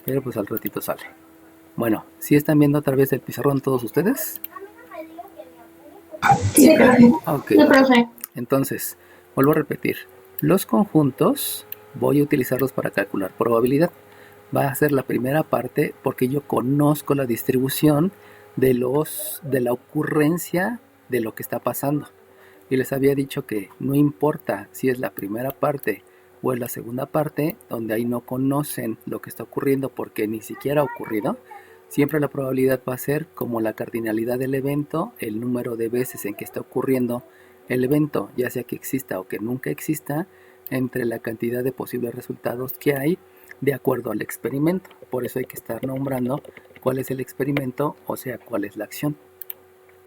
pero pues al ratito sale. Bueno, ¿sí están viendo otra vez el pizarrón todos ustedes? Sí, profe. Ok, Sí, profe. entonces, vuelvo a repetir. Los conjuntos voy a utilizarlos para calcular probabilidad. Va a ser la primera parte porque yo conozco la distribución de la ocurrencia de lo que está pasando. Y les había dicho que no importa si es la primera parte o es la segunda parte, donde ahí no conocen lo que está ocurriendo porque ni siquiera ha ocurrido, siempre la probabilidad va a ser como la cardinalidad del evento, el número de veces en que está ocurriendo el evento, ya sea que exista o que nunca exista, entre la cantidad de posibles resultados que hay de acuerdo al experimento. Por eso hay que estar nombrando cuál es el experimento, o sea, cuál es la acción.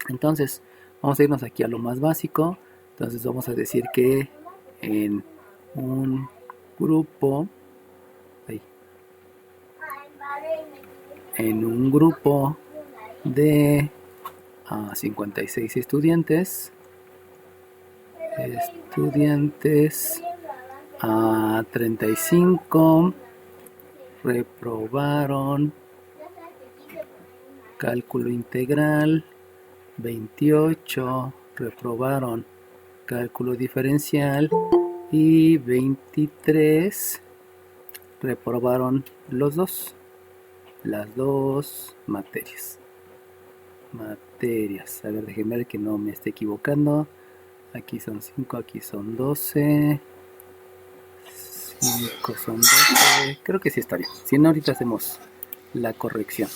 Entonces, vamos a irnos aquí a lo más básico. Entonces vamos a decir que en un grupo, en un grupo de 56 estudiantes, a 35 reprobaron cálculo integral, 28 reprobaron cálculo diferencial y 23 reprobaron las dos materias. A ver, déjenme ver que no me esté equivocando. Aquí son 5, aquí son 12. 5 son 12. Creo que sí está bien. Si no, ahorita hacemos la corrección.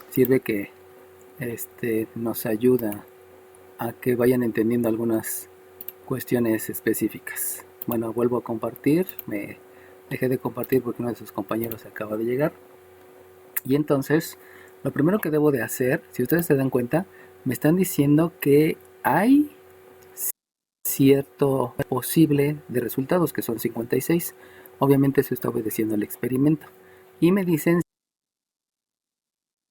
Sirve que nos ayuda a que vayan entendiendo algunas cuestiones específicas. Bueno, vuelvo a compartir. Me dejé de compartir porque uno de sus compañeros acaba de llegar. Y entonces, lo primero que debo de hacer, si ustedes se dan cuenta, me están diciendo que hay cierto posible de resultados, que son 56. Obviamente eso está obedeciendo al experimento. Y me dicen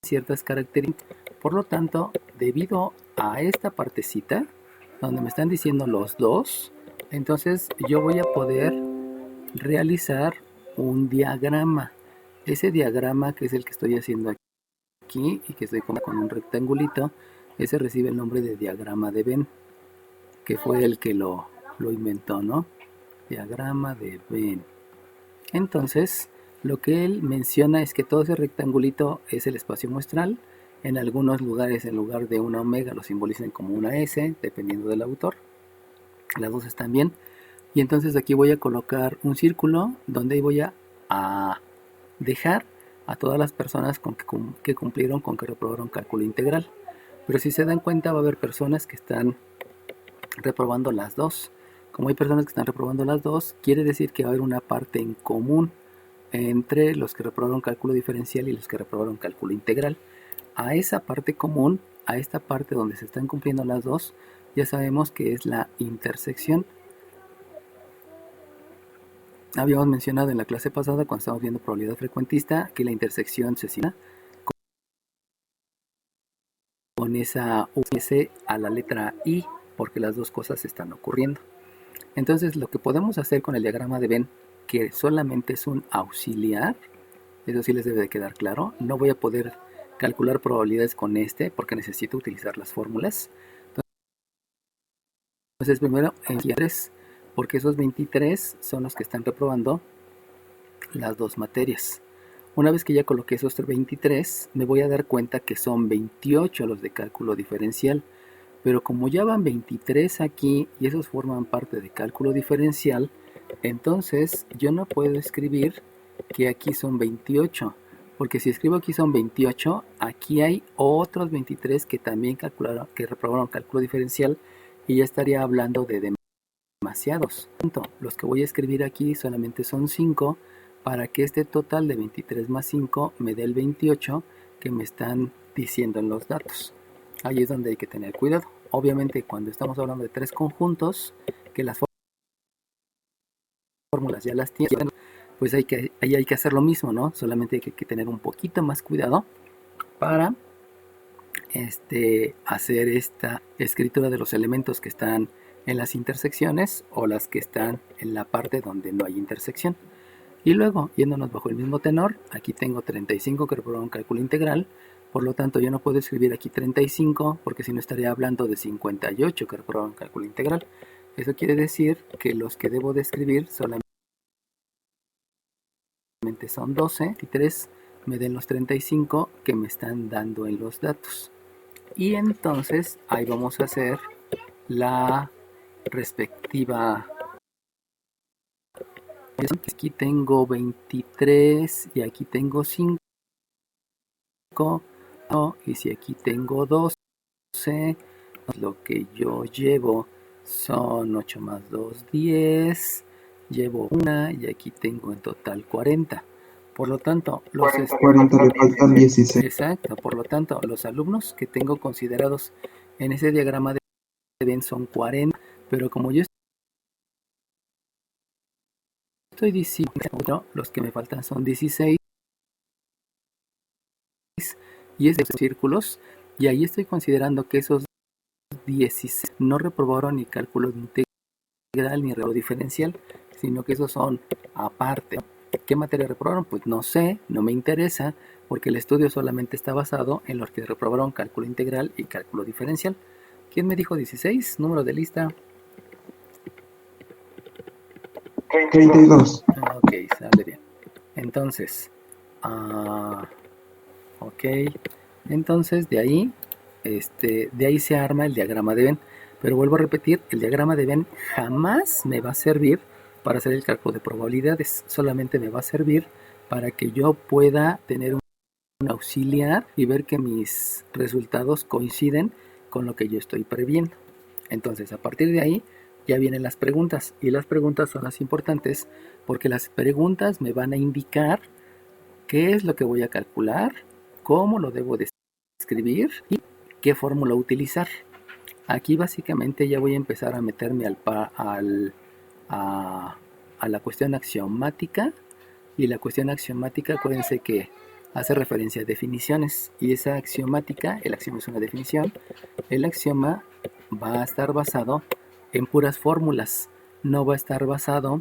ciertas características. Por lo tanto, debido a esta partecita, donde me están diciendo los dos, entonces yo voy a poder realizar un diagrama. Ese diagrama, que es el que estoy haciendo aquí y que estoy con un rectangulito, ese recibe el nombre de diagrama de Venn, que fue el que lo inventó, ¿no? Diagrama de Venn. Entonces, lo que él menciona es que todo ese rectangulito es el espacio muestral. En algunos lugares, en lugar de una omega, lo simbolizan como una S, dependiendo del autor. Las dos están bien. Y entonces aquí voy a colocar un círculo donde voy a dejar a todas las personas que cumplieron con que reprobaron cálculo integral. Pero si se dan cuenta, va a haber personas que están reprobando las dos. Como hay personas que están reprobando las dos, quiere decir que va a haber una parte en común entre los que reprobaron cálculo diferencial y los que reprobaron cálculo integral. A esa parte común, a esta parte donde se están cumpliendo las dos, ya sabemos que es la intersección. Habíamos mencionado en la clase pasada, cuando estábamos viendo probabilidad frecuentista, que la intersección se signa con esa US a la letra I, porque las dos cosas están ocurriendo. Entonces, lo que podemos hacer con el diagrama de Venn, que solamente es un auxiliar, eso sí les debe de quedar claro, no voy a poder calcular probabilidades con porque necesito utilizar las fórmulas. Entonces, primero en 3, porque esos 23 son los que están reprobando las dos materias. Una vez que ya coloqué esos 23, me voy a dar cuenta que son 28 los de cálculo diferencial. Pero como ya van 23 aquí y esos forman parte de cálculo diferencial, entonces yo no puedo escribir que aquí son 28. Porque si escribo aquí son 28, aquí hay otros 23 que también que reprobaron cálculo diferencial y ya estaría hablando de demasiados. Los que voy a escribir aquí solamente son 5 para que este total de 23 más 5 me dé el 28 que me están diciendo en los datos. Ahí es donde hay que tener cuidado. Obviamente cuando estamos hablando de tres conjuntos, que las fórmulas ya las tienen, pues ahí hay que hacer lo mismo, ¿no? Solamente hay que tener un poquito más cuidado para hacer esta escritura de los elementos que están en las intersecciones o las que están en la parte donde no hay intersección. Y luego, yéndonos bajo el mismo tenor, aquí tengo 35 que reprobaron cálculo integral. Por lo tanto, yo no puedo escribir aquí 35 porque si no estaría hablando de 58 que reprobaron cálculo integral. Eso quiere decir que los que debo de escribir solamente son 12 y 3 me den los 35 que me están dando en los datos. Y entonces ahí vamos a hacer la respectiva. Aquí tengo 23 y aquí tengo 5. Y si aquí tengo 12, lo que yo llevo son 8 más 2, 10. Llevo una y aquí tengo en total 40. Por lo tanto, 40 le faltan 16. Exacto, por lo tanto, los alumnos que tengo considerados en ese diagrama de Venn son 40, pero como yo estoy diciendo, los que me faltan son 16 y es de círculos, y ahí estoy considerando que esos 16 no reprobaron ni cálculo integral ni reprobación diferencial, sino que esos son aparte. ¿Qué materia reprobaron? Pues no sé, no me interesa, porque el estudio solamente está basado en los que reprobaron cálculo integral y cálculo diferencial. ¿Quién me dijo 16? Número de lista. 32. Ok, sale bien. Entonces, ok, entonces de ahí se arma el diagrama de Venn. Pero vuelvo a repetir, el diagrama de Venn jamás me va a servir para hacer el cálculo de probabilidades. Solamente me va a servir para que yo pueda tener un auxiliar y ver que mis resultados coinciden con lo que yo estoy previendo. Entonces, a partir de ahí ya vienen las preguntas, y las preguntas son las importantes porque las preguntas me van a indicar qué es lo que voy a calcular, cómo lo debo de escribir y qué fórmula utilizar. Aquí básicamente ya voy a empezar a meterme a la cuestión axiomática, y la cuestión axiomática, acuérdense que hace referencia a definiciones, y esa axiomática, el axioma es una definición, el axioma va a estar basado en puras fórmulas, no va a estar basado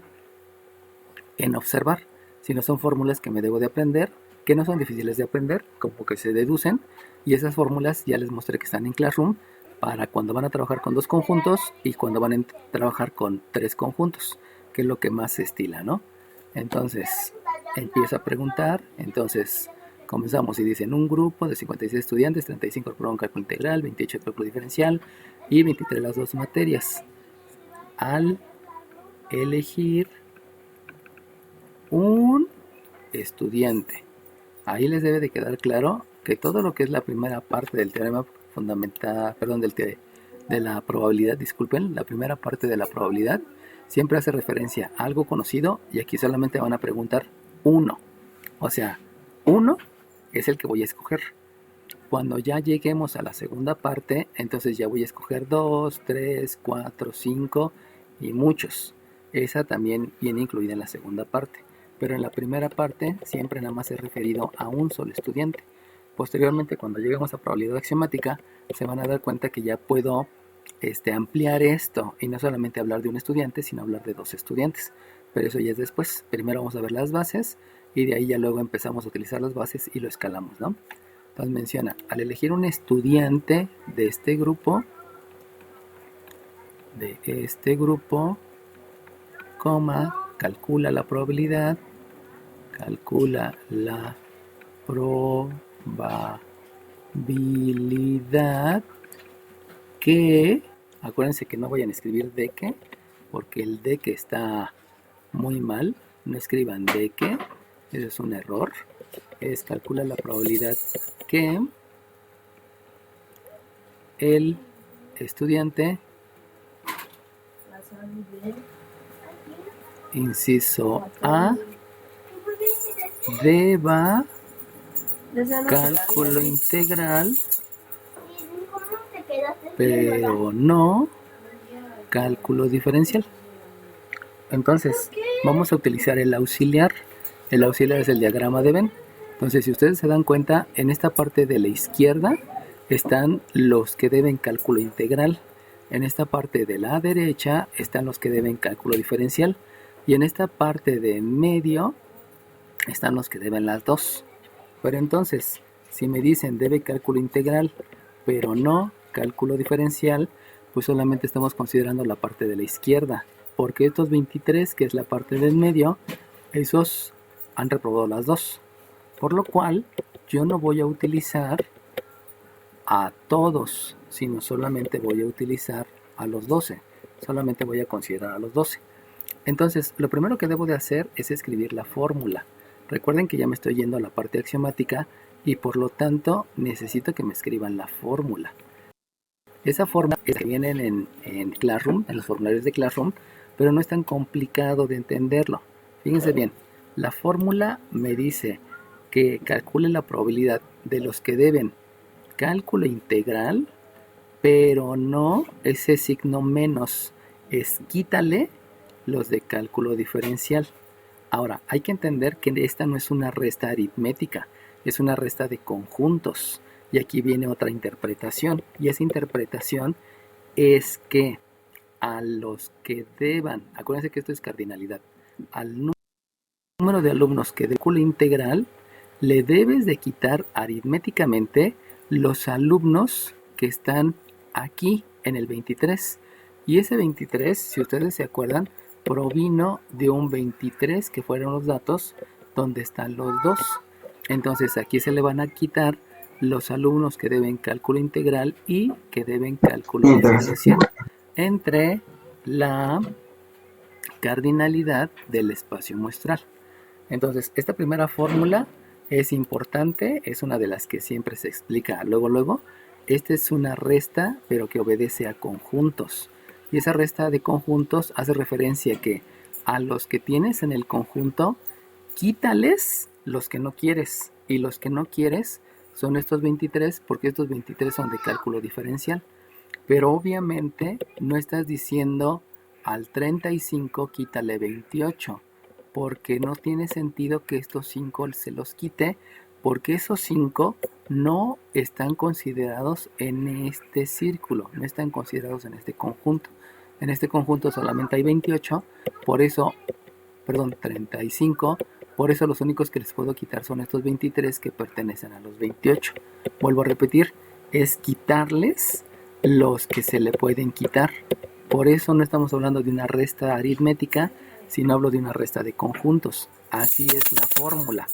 en observar, sino son fórmulas que me debo de aprender, que no son difíciles de aprender, como que se deducen, y esas fórmulas ya les mostré que están en Classroom para cuando van a trabajar con 2 conjuntos y cuando van a trabajar con 3 conjuntos, que es lo que más se estila, ¿no? Entonces, empiezo a preguntar. Entonces, comenzamos y dicen un grupo de 56 estudiantes, 35 reprobaron cálculo integral, 28 cálculo diferencial y 23 las 2 materias. Al elegir un estudiante, ahí les debe de quedar claro que todo lo que es la primera parte del teorema fundamental, perdón, de la probabilidad, disculpen, la primera parte de la probabilidad siempre hace referencia a algo conocido, y aquí solamente van a preguntar uno. O sea, uno es el que voy a escoger. Cuando ya lleguemos a la segunda parte, entonces ya voy a escoger 2, 3, 4, 5 y muchos. Esa también viene incluida en la segunda parte. Pero en la primera parte siempre nada más he referido a un solo estudiante. Posteriormente, cuando lleguemos a probabilidad axiomática, se van a dar cuenta que ya puedo ampliar esto y no solamente hablar de un estudiante, sino hablar de 2 estudiantes. Pero eso ya es después. Primero vamos a ver las bases y de ahí ya luego empezamos a utilizar las bases y lo escalamos, ¿no? Entonces menciona, al elegir un estudiante de este grupo, calcula la probabilidad, que, acuérdense que no vayan a escribir de que, porque el de que está muy mal, no escriban de que, eso es un error. Es calcula la probabilidad que el estudiante, inciso A, deba cálculo integral, pero no cálculo diferencial. Entonces, vamos a utilizar el auxiliar. El auxiliar es el diagrama de Venn. Entonces, si ustedes se dan cuenta, en esta parte de la izquierda están los que deben cálculo integral. En esta parte de la derecha están los que deben cálculo diferencial. Y en esta parte de en medio están los que deben las 2. Pero entonces, si me dicen debe cálculo integral, pero no cálculo diferencial, pues solamente estamos considerando la parte de la izquierda, porque estos 23, que es la parte del medio, esos han reprobado las 2. Por lo cual, yo no voy a utilizar a todos, sino solamente voy a utilizar a los 12. Solamente voy a considerar a los 12. Entonces, lo primero que debo de hacer es escribir la fórmula. Recuerden que ya me estoy yendo a la parte axiomática y por lo tanto necesito que me escriban la fórmula. Esa fórmula es que vienen en Classroom, en los formularios de Classroom, pero no es tan complicado de entenderlo. Fíjense bien, la fórmula me dice que calcule la probabilidad de los que deben cálculo integral, pero no ese signo menos, es quítale los de cálculo diferencial. Ahora, hay que entender que esta no es una resta aritmética, es una resta de conjuntos. Y aquí viene otra interpretación, y esa interpretación es que a los que deban, acuérdense que esto es cardinalidad, al número de alumnos que de cálculo integral, le debes de quitar aritméticamente los alumnos que están aquí en el 23. Y ese 23, si ustedes se acuerdan, provino de un 23 que fueron los datos donde están los 2. Entonces aquí se le van a quitar los alumnos que deben cálculo integral y que deben cálculo diferencial entre la cardinalidad del espacio muestral. Entonces, esta primera fórmula es importante, es una de las que siempre se explica luego. Esta es una resta, pero que obedece a conjuntos. Y esa resta de conjuntos hace referencia a que a los que tienes en el conjunto, quítales los que no quieres. Y los que no quieres son estos 23, porque estos 23 son de cálculo diferencial. Pero obviamente no estás diciendo al 35 quítale 28, porque no tiene sentido que estos 5 se los quite, porque esos 5 no están considerados en este círculo, no están considerados en este conjunto. En este conjunto solamente hay 28, por eso, 35, por eso los únicos que les puedo quitar son estos 23 que pertenecen a los 28. Vuelvo a repetir, es quitarles los que se le pueden quitar. Por eso no estamos hablando de una resta aritmética, sino hablo de una resta de conjuntos. Así es la fórmula.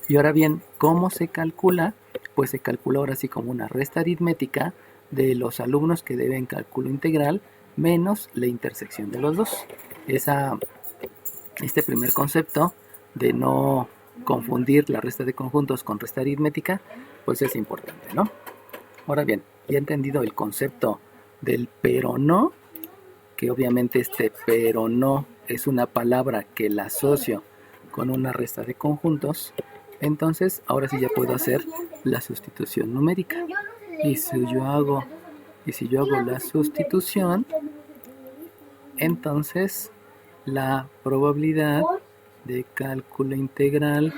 Y ahora bien, ¿cómo se calcula? Pues se calcula ahora sí como una resta aritmética de los alumnos que deben cálculo integral menos la intersección de los dos. Este primer concepto de no confundir la resta de conjuntos con resta aritmética, pues es importante, ¿no? Ahora bien, ya he entendido el concepto del pero no, que obviamente este pero no es una palabra que la asocio con una resta de conjuntos. Entonces, ahora sí ya puedo hacer la sustitución numérica. Y si yo hago la sustitución, entonces la probabilidad de cálculo integral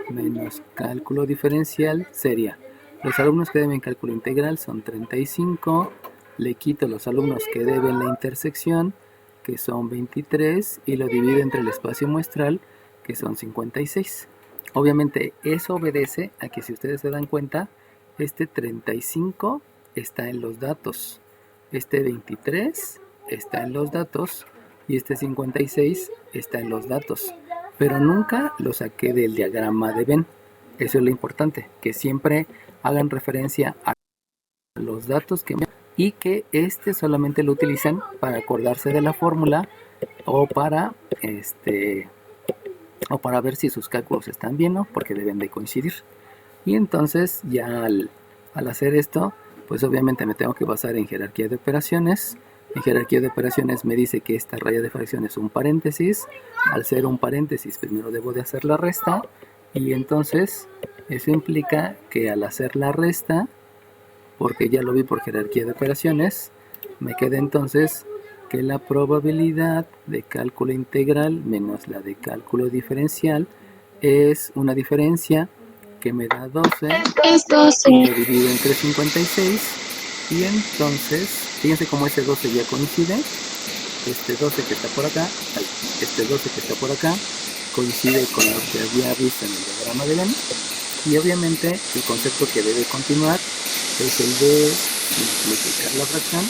menos cálculo diferencial sería: los alumnos que deben cálculo integral son 35, le quito los alumnos que deben la intersección, que son 23, y lo divido entre el espacio muestral, que son 56. Obviamente eso obedece a que, si ustedes se dan cuenta, este 35 está en los datos, este 23 está en los datos y este 56 está en los datos, pero nunca lo saqué del diagrama de Venn. Eso es lo importante, que siempre hagan referencia a los datos que y que solamente lo utilizan para acordarse de la fórmula o para ver si sus cálculos están bien, ¿no? Porque deben de coincidir. Y entonces ya al hacer esto, pues obviamente me tengo que basar en jerarquía de operaciones. En jerarquía de operaciones me dice que esta raya de fracción es un paréntesis. Al ser un paréntesis, primero debo de hacer la resta, y entonces eso implica que al hacer la resta, porque ya lo vi por jerarquía de operaciones, me queda entonces que la probabilidad de cálculo integral menos la de cálculo diferencial es una diferencia que me da 12, y lo divido entre 56, y entonces, fíjense cómo ese 12 ya coincide, este 12 que está por acá, este 12 que está por acá, coincide con lo que había visto en el diagrama de Venn. Y obviamente el concepto que debe continuar es el de simplificar la fracción.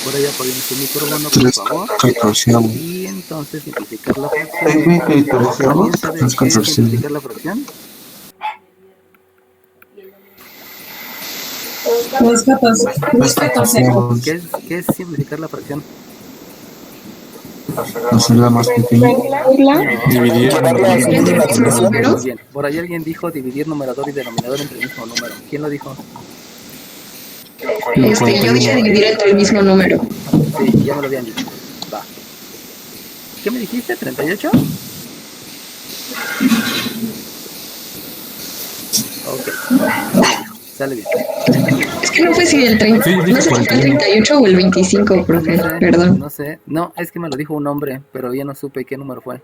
Por allá ponen su micrófono, por favor. 3/14. Y entonces simplificar la fracción. ¿Alguien que 14? ¿Alguien sabe qué es 3/14. simplificar la fracción? 3/14. ¿Qué es simplificar la fracción? Hacerla más pequeña. Dividir Muy bien. Por ahí alguien dijo dividir numerador y denominador entre el mismo número. ¿Quién lo dijo? Yo dije dividir entre el mismo número. Sí, ya me lo habían dicho. Va. ¿Qué me dijiste? ¿38? Ok. Sale bien. Es que no fue si el 30, Sí, no dijo sé si fue el 41. 38 o el 25, profe, perdón. No sé. No, es que me lo dijo un hombre, pero ya no supe qué número fue.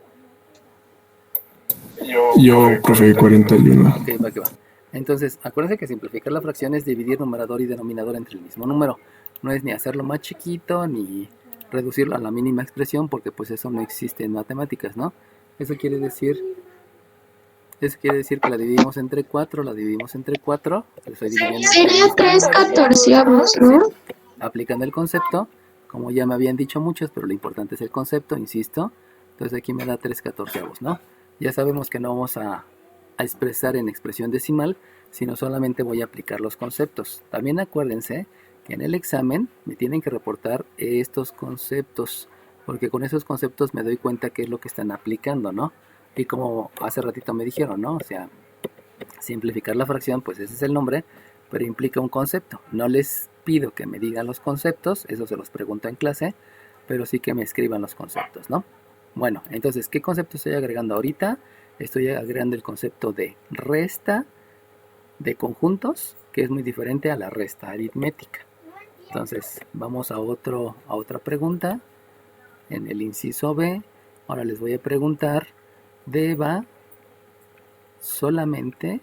Yo, profe, 41. Ok, va que va. Entonces, acuérdense que simplificar la fracción es dividir numerador y denominador entre el mismo número. No es ni hacerlo más chiquito, ni reducirlo a la mínima expresión, porque pues eso no existe en matemáticas, ¿no? Eso quiere decir que la dividimos entre 4, la dividimos entre 4. Sería 3/14, ¿no? Aplicando el concepto, como ya me habían dicho muchos, pero lo importante es el concepto, insisto. Entonces aquí me da 3/14, ¿no? Ya sabemos que no vamos a expresar en expresión decimal, sino solamente voy a aplicar los conceptos. También acuérdense que en el examen me tienen que reportar estos conceptos, porque con esos conceptos me doy cuenta qué es lo que están aplicando, ¿no? Y como hace ratito me dijeron, ¿no? O sea, simplificar la fracción, pues ese es el nombre, pero implica un concepto. No les pido que me digan los conceptos, eso se los pregunto en clase, pero sí que me escriban los conceptos, ¿no? Bueno, entonces, ¿qué concepto estoy agregando ahorita? Estoy agregando el concepto de resta de conjuntos, que es muy diferente a la resta aritmética. Entonces, vamos a otra pregunta. En el inciso B, ahora les voy a preguntar, deba solamente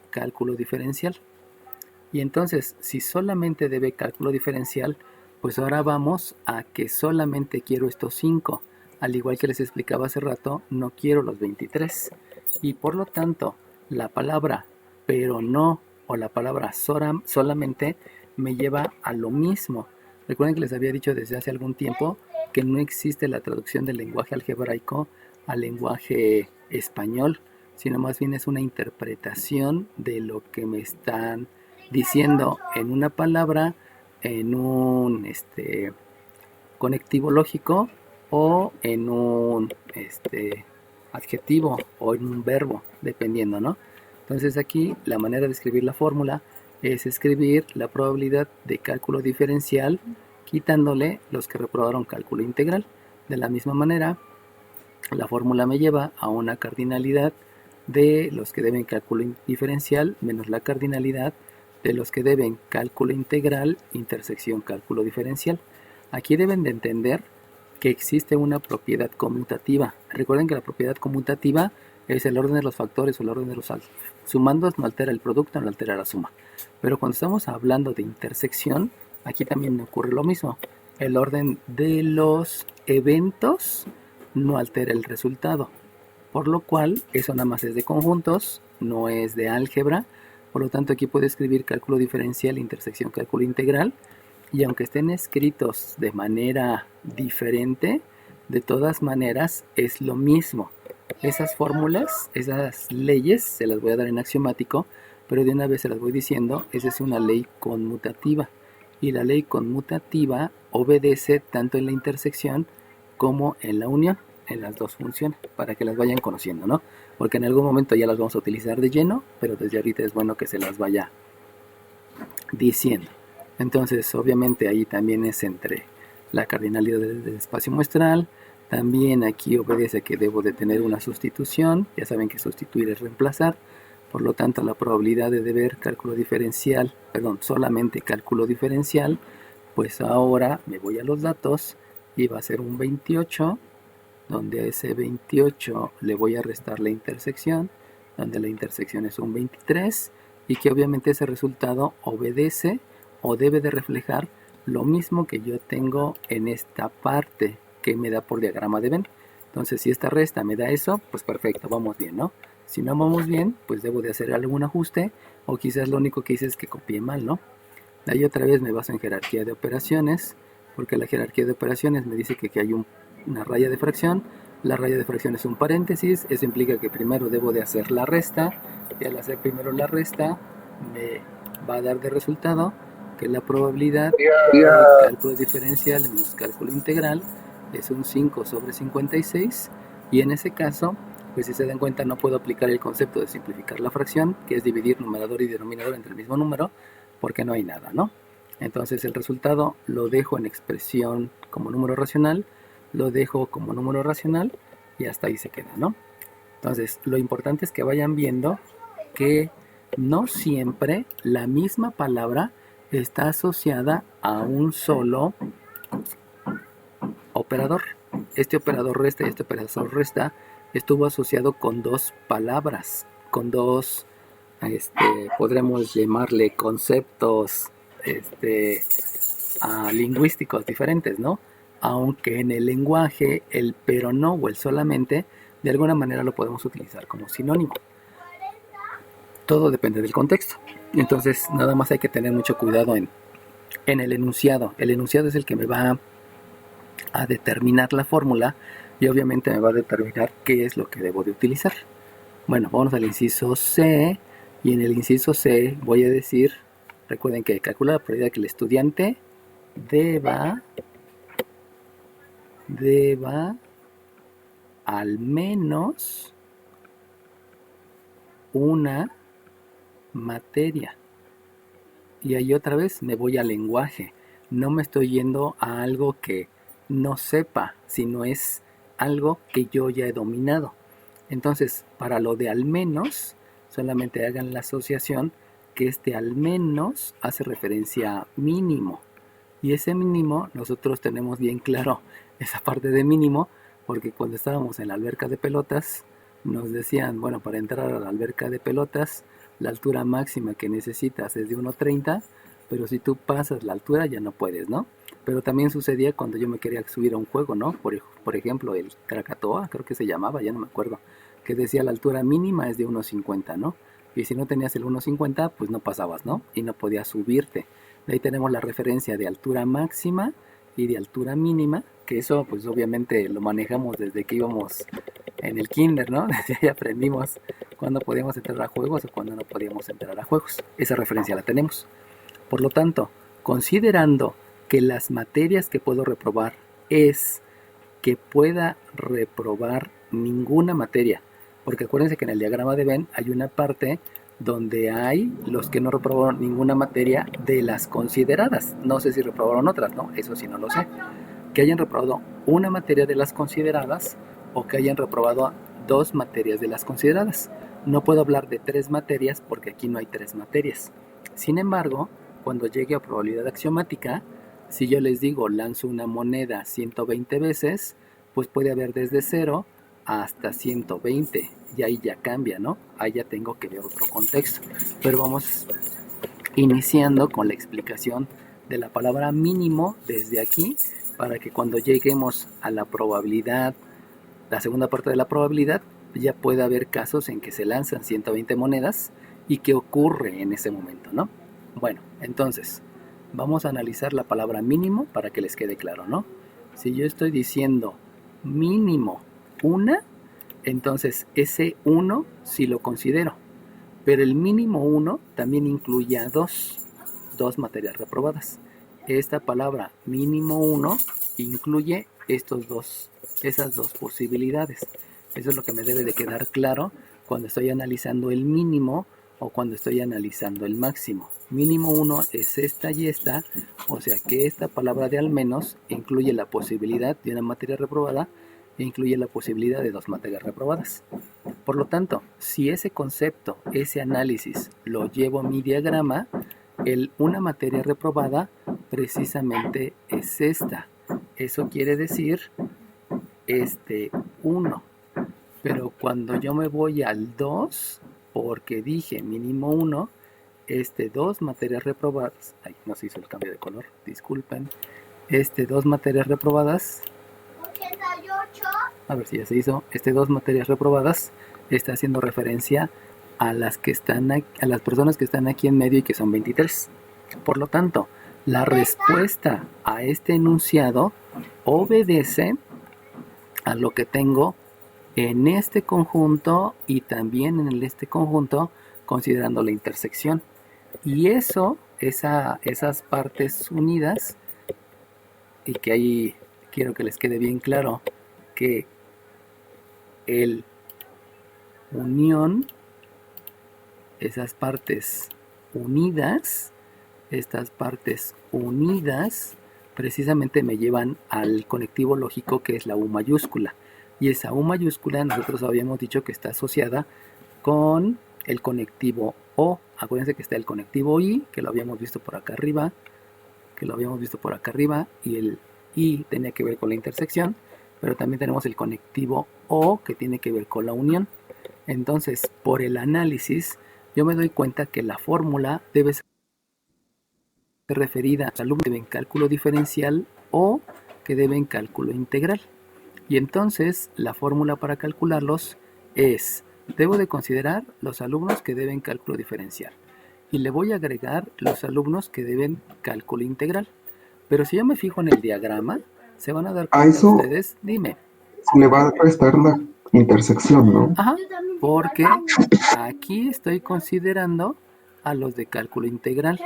cálculo diferencial. Y entonces, si solamente debe cálculo diferencial, pues ahora vamos a que solamente quiero estos 5. Al igual que les explicaba hace rato, no quiero los 23. Y por lo tanto, la palabra pero no o la palabra solamente me lleva a lo mismo. Recuerden que les había dicho desde hace algún tiempo que no existe la traducción del lenguaje algebraico al lenguaje español, sino más bien es una interpretación de lo que me están diciendo en una palabra, en un conectivo lógico o en un adjetivo o en un verbo, dependiendo, ¿no? Entonces aquí la manera de escribir la fórmula es escribir la probabilidad de cálculo diferencial quitándole los que reprobaron cálculo integral. De la misma manera, la fórmula me lleva a una cardinalidad de los que deben cálculo diferencial menos la cardinalidad de los que deben cálculo integral intersección cálculo diferencial. Aquí deben de entender que existe una propiedad conmutativa. Recuerden que la propiedad conmutativa es el orden de los factores o el orden de los sumandos, no altera el producto, no altera la suma. Pero cuando estamos hablando de intersección, aquí también ocurre lo mismo. El orden de los eventos no altera el resultado. Por lo cual, eso nada más es de conjuntos, no es de álgebra. Por lo tanto, aquí puedo escribir cálculo diferencial, intersección, cálculo integral. Y aunque estén escritos de manera diferente, de todas maneras es lo mismo. Esas fórmulas, esas leyes, se las voy a dar en axiomático, pero de una vez se las voy diciendo, esa es una ley conmutativa. Y la ley conmutativa obedece tanto en la intersección como en la unión, en las dos funciones, para que las vayan conociendo, ¿no? Porque en algún momento ya las vamos a utilizar de lleno, pero desde ahorita es bueno que se las vaya diciendo. Entonces, obviamente ahí también es entre la cardinalidad del espacio muestral. También aquí obedece que debo de tener una sustitución. Ya saben que sustituir es reemplazar. Por lo tanto, la probabilidad de deber cálculo diferencial, solamente cálculo diferencial, pues ahora me voy a los datos y va a ser un 28, donde a ese 28 le voy a restar la intersección, donde la intersección es un 23, y que obviamente ese resultado obedece o debe de reflejar lo mismo que yo tengo en esta parte que me da por diagrama de Venn. Entonces, si esta resta me da eso, pues perfecto, vamos bien, ¿no? Si no vamos bien, pues debo de hacer algún ajuste, o quizás lo único que hice es que copié mal, ¿no? De ahí otra vez me baso en jerarquía de operaciones, porque la jerarquía de operaciones me dice que aquí hay una raya de fracción. La raya de fracción es un paréntesis, eso implica que primero debo de hacer la resta, y al hacer primero la resta me va a dar de resultado que la probabilidad de cálculo diferencial menos cálculo integral es un 5 sobre 56, y en ese caso, pues si se dan cuenta, no puedo aplicar el concepto de simplificar la fracción, que es dividir numerador y denominador entre el mismo número, porque no hay nada, ¿no? Entonces el resultado lo dejo en expresión como número racional, lo dejo como número racional y hasta ahí se queda, ¿no? Entonces lo importante es que vayan viendo que no siempre la misma palabra está asociada a un solo operador. Este operador resta y este operador resta estuvo asociado con dos palabras, con dos, podremos llamarle conceptos lingüísticos diferentes, ¿no? Aunque en el lenguaje el pero no o el solamente de alguna manera lo podemos utilizar como sinónimo. Todo depende del contexto. Entonces nada más hay que tener mucho cuidado en el enunciado. El enunciado es el que me va a determinar la fórmula y obviamente me va a determinar qué es lo que debo de utilizar. Bueno, vamos al inciso C, y en el inciso C voy a decir, recuerden que calcula la probabilidad que el estudiante deba al menos una materia. Y ahí otra vez me voy al lenguaje. No me estoy yendo a algo que no sepa, sino es algo que yo ya he dominado. Entonces, para lo de al menos, solamente hagan la asociación que al menos hace referencia a mínimo. Y ese mínimo, nosotros tenemos bien claro esa parte de mínimo, porque cuando estábamos en la alberca de pelotas, nos decían, bueno, para entrar a la alberca de pelotas, la altura máxima que necesitas es de 1.30, pero si tú pasas la altura ya no puedes, ¿no? Pero también sucedía cuando yo me quería subir a un juego, ¿no? Por ejemplo, el Krakatoa, creo que se llamaba, ya no me acuerdo, que decía la altura mínima es de 1.50, ¿no? Y si no tenías el 1.50, pues no pasabas, ¿no? Y no podías subirte. De ahí tenemos la referencia de altura máxima y de altura mínima, que eso pues obviamente lo manejamos desde que íbamos en el kinder, ¿no? Desde ahí aprendimos cuándo podíamos entrar a juegos o cuándo no podíamos entrar a juegos. Esa referencia la tenemos. Por lo tanto, considerando que las materias que puedo reprobar es que pueda reprobar ninguna materia, porque acuérdense que en el diagrama de Venn hay una parte donde hay los que no reprobaron ninguna materia de las consideradas. No sé si reprobaron otras, ¿no? Eso sí no lo sé. Que hayan reprobado una materia de las consideradas o que hayan reprobado 2 materias de las consideradas. No puedo hablar de 3 materias porque aquí no hay 3 materias. Sin embargo, cuando llegue a probabilidad axiomática, si yo les digo lanzo una moneda 120 veces, pues puede haber desde 0 hasta 120, y ahí ya cambia, ¿no? Ahí ya tengo que ver otro contexto. Pero vamos iniciando con la explicación de la palabra mínimo desde aquí, para que cuando lleguemos a la probabilidad, la segunda parte de la probabilidad, ya puede haber casos en que se lanzan 120 monedas y qué ocurre en ese momento, ¿no? Bueno, entonces, vamos a analizar la palabra mínimo para que les quede claro, ¿no? Si yo estoy diciendo mínimo una, entonces ese 1 sí lo considero, pero el mínimo 1 también incluye a dos materias reprobadas. Esta palabra mínimo 1 incluye esas dos posibilidades. Eso es lo que me debe de quedar claro cuando estoy analizando el mínimo o cuando estoy analizando el máximo. Mínimo 1 es esta y esta, o sea que esta palabra de al menos incluye la posibilidad de una materia reprobada e incluye la posibilidad de 2 materias reprobadas. Por lo tanto, si ese concepto, ese análisis lo llevo a mi diagrama, una materia reprobada precisamente es esta. Eso quiere decir 1. Pero cuando yo me voy al 2, porque dije mínimo 1, 2 materias reprobadas, ay, no se hizo el cambio de color, disculpen, 2 materias reprobadas, 88 a ver si ya se hizo, 2 materias reprobadas, está haciendo referencia a las que están a las personas que están aquí en medio y que son 23. Por lo tanto, la respuesta a este enunciado obedece a lo que tengo en este conjunto y también en este conjunto, considerando la intersección. Y esas partes unidas, y que ahí quiero que les quede bien claro que el unión, esas partes unidas, estas partes unidas precisamente me llevan al conectivo lógico que es la U mayúscula. Y esa U mayúscula nosotros habíamos dicho que está asociada con el conectivo O. Acuérdense que está el conectivo I, que lo habíamos visto por acá arriba, y el I tenía que ver con la intersección, pero también tenemos el conectivo O, que tiene que ver con la unión. Entonces, por el análisis, yo me doy cuenta que la fórmula debe ser referida a alumnos que deben cálculo diferencial o que deben cálculo integral. Y entonces la fórmula para calcularlos es, debo de considerar los alumnos que deben cálculo diferencial y le voy a agregar los alumnos que deben cálculo integral. Pero si yo me fijo en el diagrama, se van a dar cuenta eso ustedes, dime. se le va a restar la intersección, ¿no? Ajá, porque aquí estoy considerando a los de cálculo integral,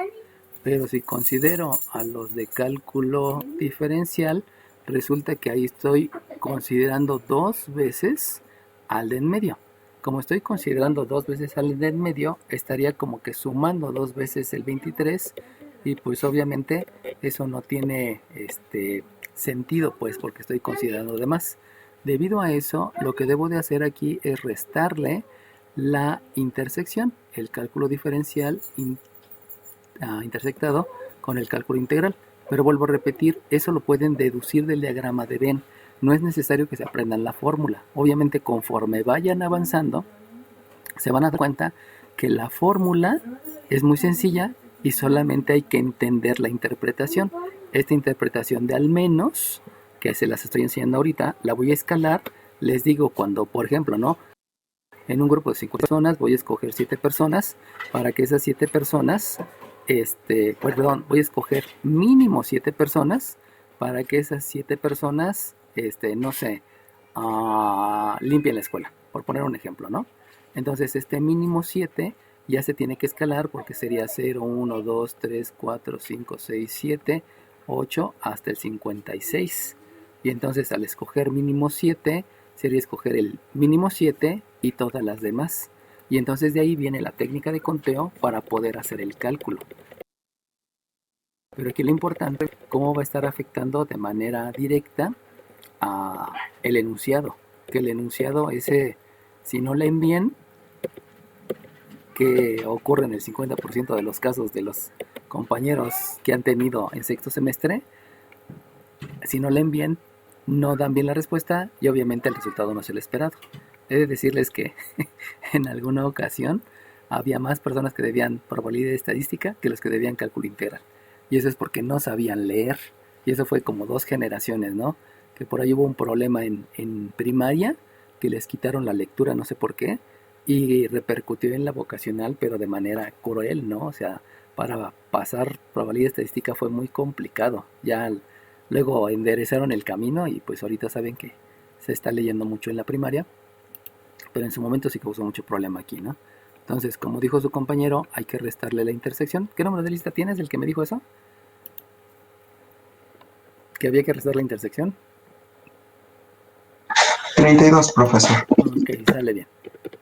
pero si considero a los de cálculo diferencial, resulta que ahí estoy considerando 2 veces al de en medio. Como estoy considerando 2 veces al de en medio, estaría como que sumando 2 veces el 23 y pues obviamente eso no tiene sentido, pues, porque estoy considerando de más. Debido a eso, lo que debo de hacer aquí es restarle la intersección, el cálculo diferencial intersectado con el cálculo integral. Pero vuelvo a repetir, eso lo pueden deducir del diagrama de Venn. No es necesario que se aprendan la fórmula. Obviamente, conforme vayan avanzando, se van a dar cuenta que la fórmula es muy sencilla y solamente hay que entender la interpretación. Esta interpretación de al menos, que se las estoy enseñando ahorita, la voy a escalar. Les digo cuando, por ejemplo, ¿no? En un grupo de 5 personas voy a escoger 7 personas para que esas 7 personas, voy a escoger mínimo 7 personas para que esas 7 personas, no sé, limpien la escuela, por poner un ejemplo, ¿no? Entonces este mínimo 7 ya se tiene que escalar porque sería 0, 1, 2, 3, 4, 5, 6, 7, 8 hasta el 56. Y entonces al escoger mínimo 7 sería escoger el mínimo 7 y todas las demás. Y entonces de ahí viene la técnica de conteo para poder hacer el cálculo. Pero aquí lo importante es cómo va a estar afectando de manera directa a el enunciado. Que el enunciado ese, si no leen bien, que ocurre en el 50% de los casos de los compañeros que han tenido en sexto semestre, si no leen bien, no dan bien la respuesta y obviamente el resultado no es el esperado. He de decirles que en alguna ocasión había más personas que debían probabilidad estadística que los que debían cálculo integral. Y eso es porque no sabían leer. Y eso fue como 2 generaciones, ¿no? Que por ahí hubo un problema en primaria, que les quitaron la lectura, no sé por qué, y repercutió en la vocacional, pero de manera cruel, ¿no? O sea, para pasar probabilidad estadística fue muy complicado. Ya luego enderezaron el camino y pues ahorita saben que se está leyendo mucho en la primaria, pero en su momento sí causó mucho problema aquí, ¿no? Entonces, como dijo su compañero, hay que restarle la intersección. ¿Qué número de lista tienes, el que me dijo eso? ¿Que había que restar la intersección? 32, profesor. Ok, sale bien.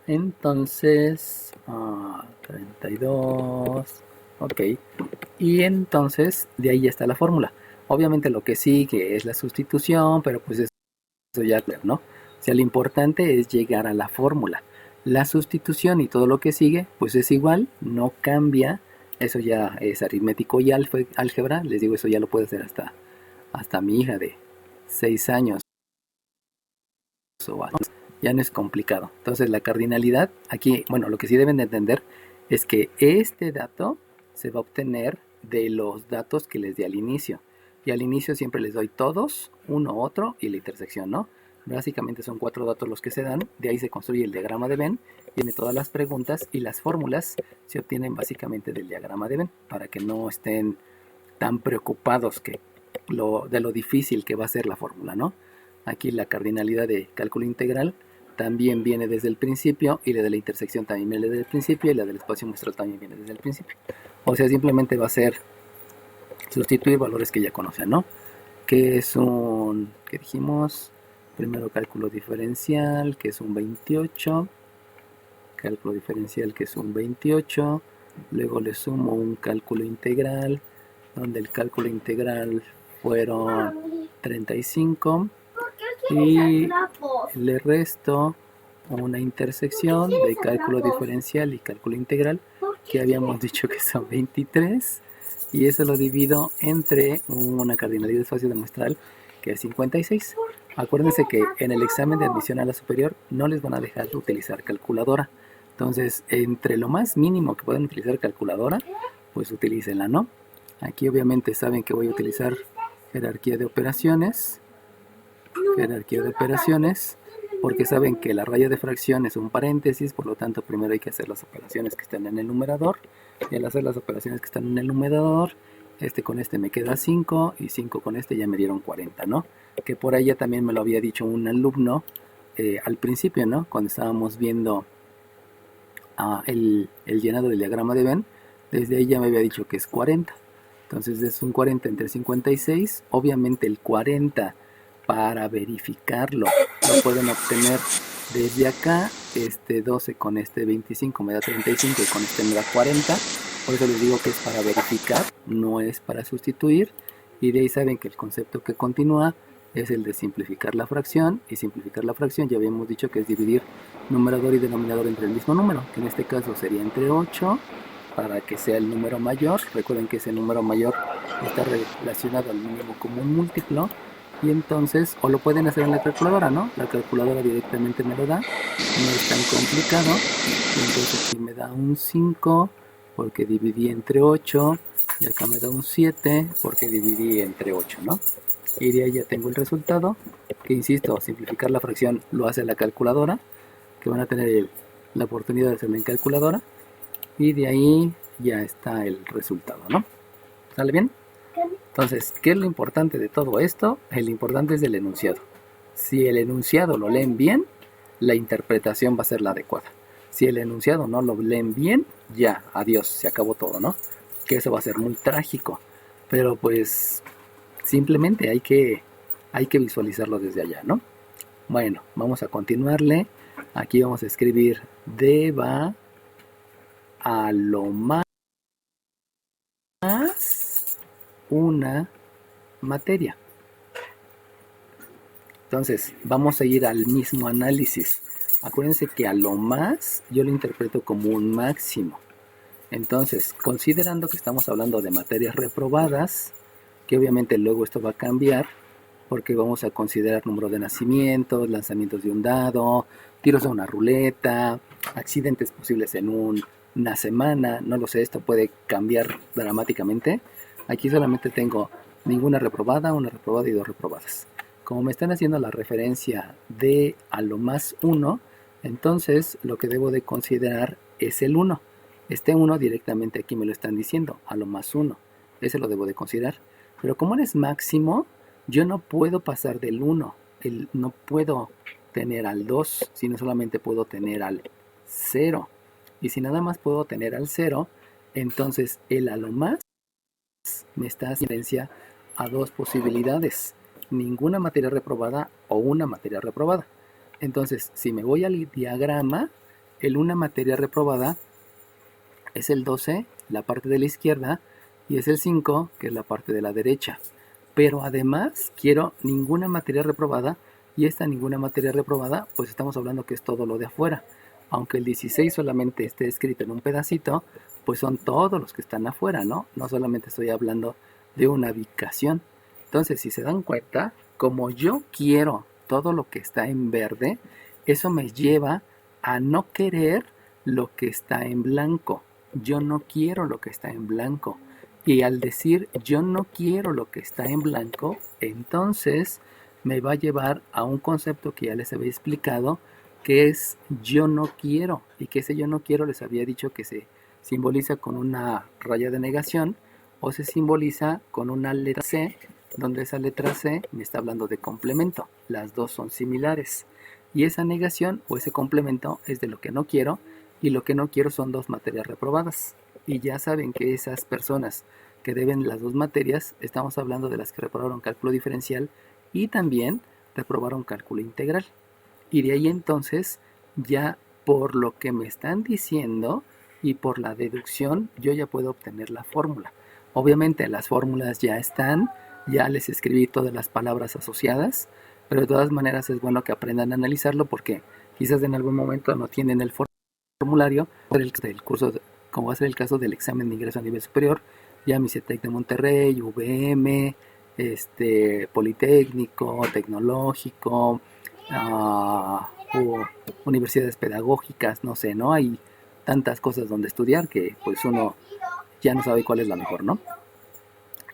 Entonces, 32, ok. Y entonces, de ahí ya está la fórmula. Obviamente lo que sigue es la sustitución, pero pues eso ya, ¿no? O sea, lo importante es llegar a la fórmula. La sustitución y todo lo que sigue, pues es igual, no cambia. Eso ya es aritmético y álgebra. Les digo, eso ya lo puede hacer hasta mi hija de 6 años. Ya no es complicado. Entonces la cardinalidad, aquí, bueno, lo que sí deben de entender es que este dato se va a obtener de los datos que les di al inicio. Y al inicio siempre les doy todos, uno, otro y la intersección, ¿no? Básicamente son 4 datos los que se dan, de ahí se construye el diagrama de Venn, tiene todas las preguntas y las fórmulas se obtienen básicamente del diagrama de Venn, para que no estén tan preocupados de lo difícil que va a ser la fórmula, ¿no? Aquí la cardinalidad de cálculo integral también viene desde el principio, y la de la intersección también viene desde el principio, y la del espacio muestral también viene desde el principio. O sea, simplemente va a ser sustituir valores que ya conocen, ¿no? Que es ¿qué dijimos? Primero cálculo diferencial, que es un 28. Cálculo diferencial, que es un 28. Luego le sumo un cálculo integral, donde el cálculo integral fueron 35. Y le resto una intersección de cálculo diferencial y cálculo integral, que habíamos dicho que son 23. Y eso lo divido entre una cardinalidad de espacio muestral, que es 56. Acuérdense que en el examen de admisión a la superior no les van a dejar utilizar calculadora. Entonces, entre lo más mínimo que puedan utilizar calculadora, pues utilícenla, ¿no? Aquí obviamente saben que voy a utilizar jerarquía de operaciones. Jerarquía de operaciones, porque saben que la raya de fracción es un paréntesis, por lo tanto primero hay que hacer las operaciones que están en el numerador, y al hacer las operaciones que están en el numerador, con este me queda 5, y 5 con este ya me dieron 40, ¿no? Que por ahí ya también me lo había dicho un alumno al principio, ¿no? Cuando estábamos viendo el llenado del diagrama de Venn, desde ahí ya me había dicho que es 40. Entonces es un 40 entre 56, obviamente el 40 para verificarlo lo pueden obtener desde acá. 12 con 25 me da 35, y con me da 40. Por eso les digo que es para verificar, no es para sustituir. Y de ahí saben que el concepto que continúa es el de simplificar la fracción. Y simplificar la fracción ya habíamos dicho que es dividir numerador y denominador entre el mismo número, que en este caso sería entre 8, para que sea el número mayor. Recuerden que ese número mayor está relacionado al mínimo común múltiplo. Y entonces, o lo pueden hacer en la calculadora, ¿no? La calculadora directamente me lo da, no es tan complicado. Y entonces aquí me da un 5 porque dividí entre 8, y acá me da un 7 porque dividí entre 8, ¿no? Y de ahí ya tengo el resultado, que insisto, simplificar la fracción lo hace la calculadora, que van a tener la oportunidad de hacerlo en calculadora, y de ahí ya está el resultado, ¿no? ¿Sale bien? Entonces, ¿qué es lo importante de todo esto? El importante es el enunciado. Si el enunciado lo leen bien, la interpretación va a ser la adecuada. Si el enunciado no lo leen bien, ya, adiós, se acabó todo, ¿no? Que eso va a ser muy trágico. Pero pues, simplemente hay que visualizarlo desde allá, ¿no? Bueno, vamos a continuarle. Aquí vamos a escribir deba a lo más una materia. Entonces, vamos a ir al mismo análisis. Acuérdense que a lo más yo lo interpreto como un máximo. Entonces, considerando que estamos hablando de materias reprobadas, que obviamente luego esto va a cambiar, porque vamos a considerar número de nacimientos, lanzamientos de un dado, tiros de una ruleta, accidentes posibles en una semana, no lo sé, esto puede cambiar dramáticamente. Aquí solamente tengo ninguna reprobada, una reprobada y 2 reprobadas. Como me están haciendo la referencia de a lo más 1, entonces lo que debo de considerar es el 1. Este 1 directamente aquí me lo están diciendo, a lo más 1. Ese lo debo de considerar. Pero como él es máximo, yo no puedo pasar del 1. No puedo tener al 2, sino solamente puedo tener al 0. Y si nada más puedo tener al 0, entonces el a lo más me está haciendo referencia a 2 posibilidades: ninguna materia reprobada o una materia reprobada. Entonces, si me voy al diagrama, el una materia reprobada es el 12, la parte de la izquierda, y es el 5, que es la parte de la derecha. Pero además quiero ninguna materia reprobada, y esta ninguna materia reprobada, pues estamos hablando que es todo lo de afuera. Aunque el 16 solamente esté escrito en un pedacito, pues son todos los que están afuera, ¿no? No solamente estoy hablando de una ubicación. Entonces, si se dan cuenta, como yo quiero todo lo que está en verde, eso me lleva a no querer lo que está en blanco. Yo no quiero lo que está en blanco. Y al decir yo no quiero lo que está en blanco, entonces me va a llevar a un concepto que ya les había explicado, que es yo no quiero, y que ese yo no quiero les había dicho que se simboliza con una raya de negación o se simboliza con una letra C, donde esa letra C me está hablando de complemento. Las dos son similares. Y esa negación o ese complemento es de lo que no quiero, y lo que no quiero son dos materias reprobadas. Y ya saben que esas personas que deben las dos materias, estamos hablando de las que reprobaron cálculo diferencial y también reprobaron cálculo integral. Y de ahí entonces, ya por lo que me están diciendo y por la deducción, yo ya puedo obtener la fórmula. Obviamente las fórmulas ya están, ya les escribí todas las palabras asociadas, pero de todas maneras es bueno que aprendan a analizarlo porque quizás en algún momento no tienen el formulario del curso, como va a ser el caso del examen de ingreso a nivel superior, ya mi CETEC de Monterrey, VM, Politécnico, Tecnológico, universidades pedagógicas, no sé, ¿no? Hay tantas cosas donde estudiar que pues uno ya no sabe cuál es la mejor, ¿no?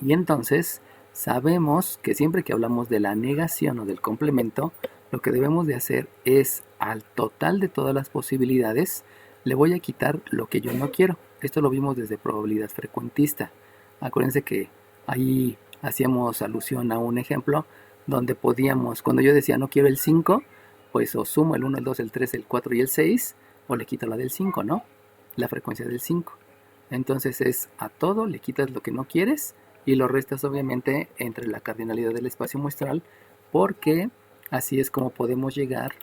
Y entonces sabemos que siempre que hablamos de la negación o del complemento, lo que debemos de hacer es al total de todas las posibilidades, le voy a quitar lo que yo no quiero. Esto lo vimos desde probabilidad frecuentista. Acuérdense que ahí hacíamos alusión a un ejemplo donde podíamos, cuando yo decía no quiero el 5, pues o sumo el 1, el 2, el 3, el 4 y el 6, o le quito la del 5, ¿no? La frecuencia del 5. Entonces es a todo le quitas lo que no quieres y lo restas obviamente entre la cardinalidad del espacio muestral, porque así es como podemos llegar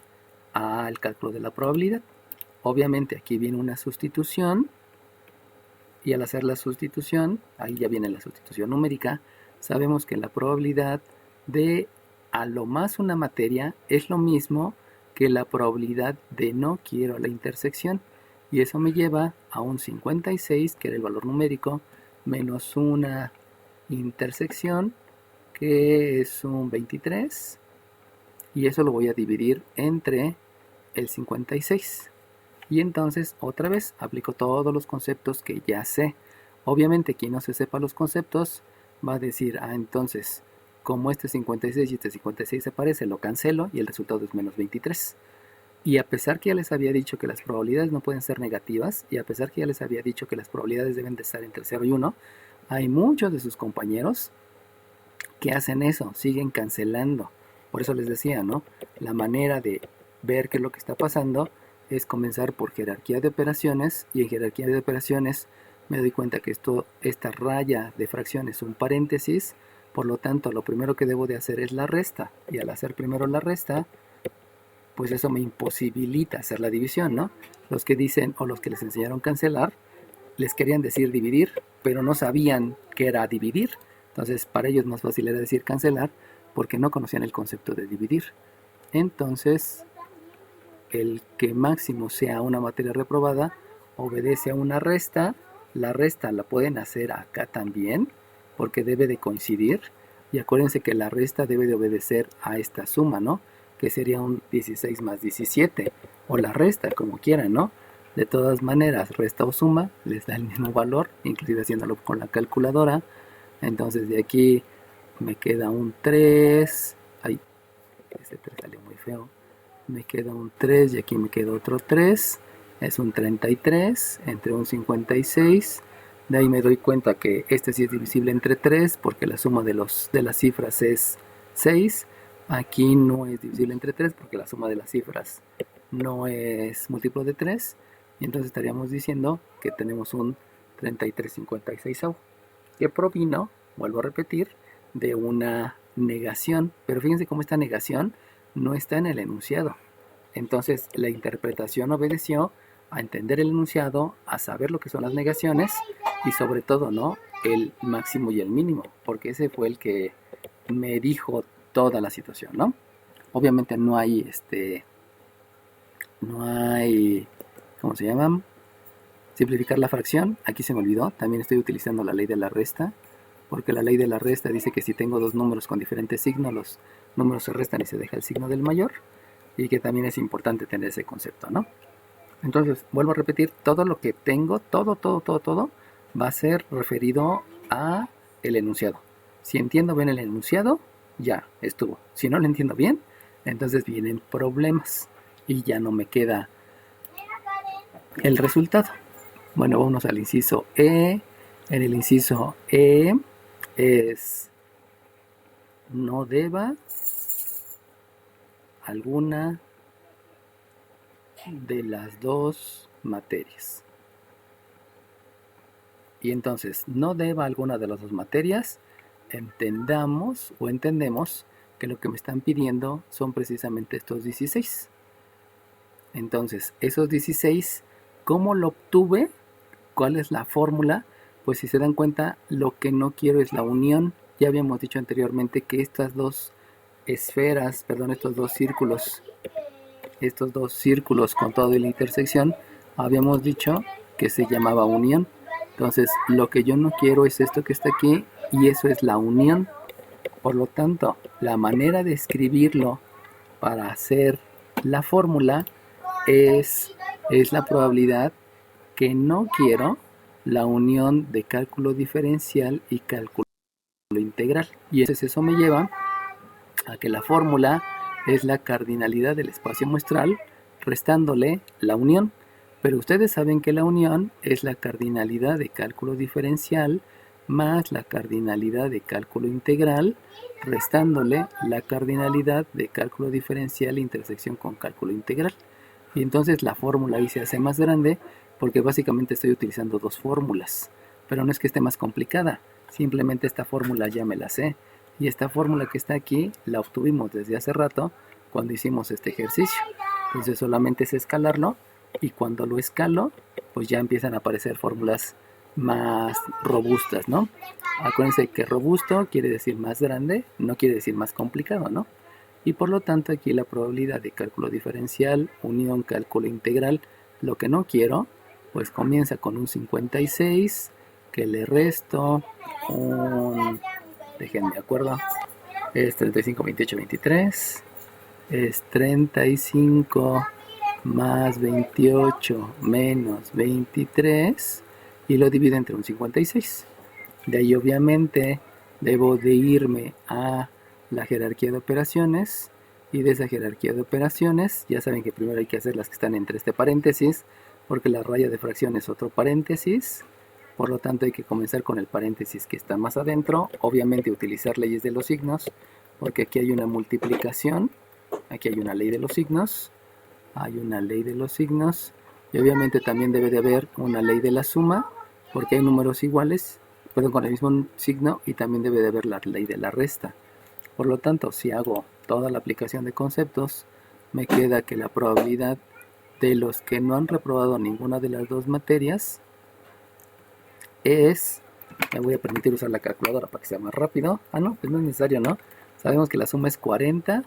al cálculo de la probabilidad. Obviamente aquí viene una sustitución, y al hacer la sustitución, ahí ya viene la sustitución numérica, sabemos que la probabilidad de a lo más una materia es lo mismo que la probabilidad de no quiero la intersección, y eso me lleva a un 56, que era el valor numérico, menos una intersección, que es un 23, y eso lo voy a dividir entre el 56. Y entonces otra vez aplico todos los conceptos que ya sé. Obviamente quien no se sepa los conceptos va a decir, entonces como este 56 y este 56 se parece, lo cancelo y el resultado es menos 23. Y a pesar que ya les había dicho que las probabilidades no pueden ser negativas, y a pesar que ya les había dicho que las probabilidades deben de estar entre 0 y 1, hay muchos de sus compañeros que hacen eso, siguen cancelando. Por eso les decía, ¿no? La manera de ver qué es lo que está pasando es comenzar por jerarquía de operaciones, y en jerarquía de operaciones me doy cuenta que esta raya de fracción es un paréntesis, por lo tanto lo primero que debo de hacer es la resta, y al hacer primero la resta, pues eso me imposibilita hacer la división, ¿no? Los que dicen, o los que les enseñaron cancelar, les querían decir dividir, pero no sabían qué era dividir, entonces para ellos más fácil era decir cancelar, porque no conocían el concepto de dividir. Entonces el que máximo sea una materia reprobada obedece a una resta. La resta la pueden hacer acá también porque debe de coincidir, y acuérdense que la resta debe de obedecer a esta suma, ¿no? Que sería un 16 más 17, o la resta, como quieran, ¿no? De todas maneras, resta o suma les da el mismo valor, inclusive haciéndolo con la calculadora. Entonces de aquí me queda un 3, ay, ese 3 salió muy feo, me queda un 3 y aquí me queda otro 3, es un 33 entre un 56. De ahí me doy cuenta que este sí es divisible entre 3 porque la suma de las cifras es 6. Aquí no es divisible entre 3 porque la suma de las cifras no es múltiplo de 3, y entonces estaríamos diciendo que tenemos un 33/56, que provino, vuelvo a repetir, de una negación. Pero fíjense cómo esta negación no está en el enunciado. Entonces la interpretación obedeció a entender el enunciado, a saber lo que son las negaciones, y sobre todo, ¿no?, el máximo y el mínimo, porque ese fue el que me dijo toda la situación, ¿no? Obviamente no hay ¿cómo se llama? Simplificar la fracción. Aquí se me olvidó, también estoy utilizando la ley de la resta, porque la ley de la resta dice que si tengo dos números con diferentes signos, los números se restan y se deja el signo del mayor, y que también es importante tener ese concepto, ¿no? Entonces, vuelvo a repetir, todo lo que tengo, todo va a ser referido a el enunciado. Si entiendo bien el enunciado, ya estuvo. Si no lo entiendo bien, entonces vienen problemas y ya no me queda el resultado. Bueno, vamos al inciso E. En el inciso E es no deba alguna de las dos materias. Y entonces, no deba alguna de las dos materias, entendemos que lo que me están pidiendo son precisamente estos 16. Entonces, esos 16, ¿cómo lo obtuve? ¿Cuál es la fórmula? Pues si se dan cuenta, lo que no quiero es la unión. Ya habíamos dicho anteriormente que estas dos esferas, perdón, estos dos círculos con todo y la intersección, habíamos dicho que se llamaba unión. Entonces, lo que yo no quiero es esto que está aquí, y eso es la unión. Por lo tanto, la manera de escribirlo para hacer la fórmula es la probabilidad que no quiero la unión de cálculo diferencial y cálculo integral. Y entonces eso me lleva a que la fórmula es la cardinalidad del espacio muestral restándole la unión. Pero ustedes saben que la unión es la cardinalidad de cálculo diferencial más la cardinalidad de cálculo integral, restándole la cardinalidad de cálculo diferencial e intersección con cálculo integral. Y entonces la fórmula ahí se hace más grande porque básicamente estoy utilizando dos fórmulas. Pero no es que esté más complicada, simplemente esta fórmula ya me la sé. Y esta fórmula que está aquí la obtuvimos desde hace rato cuando hicimos este ejercicio. Entonces solamente es escalarlo, y cuando lo escalo, pues ya empiezan a aparecer fórmulas más robustas, ¿no? Acuérdense que robusto quiere decir más grande, no quiere decir más complicado, ¿no? Y por lo tanto aquí la probabilidad de cálculo diferencial, unión, cálculo integral, lo que no quiero, pues comienza con un 56, que le resto un, déjenme acuerdo, es 35, 28, 23, es 35 más 28 menos 23, y lo divido entre un 56. De ahí obviamente debo de irme a la jerarquía de operaciones, y de esa jerarquía de operaciones ya saben que primero hay que hacer las que están entre este paréntesis, porque la raya de fracción es otro paréntesis. Por lo tanto hay que comenzar con el paréntesis que está más adentro, obviamente utilizar leyes de los signos, porque aquí hay una multiplicación, aquí hay una ley de los signos, hay una ley de los signos, y obviamente también debe de haber una ley de la suma, porque hay números iguales, perdón, con el mismo signo, y también debe de haber la ley de la resta. Por lo tanto, si hago toda la aplicación de conceptos, me queda que la probabilidad de los que no han reprobado ninguna de las dos materias es, me voy a permitir usar la calculadora para que sea más rápido. No, pues no es necesario, ¿no? Sabemos que la suma es 40,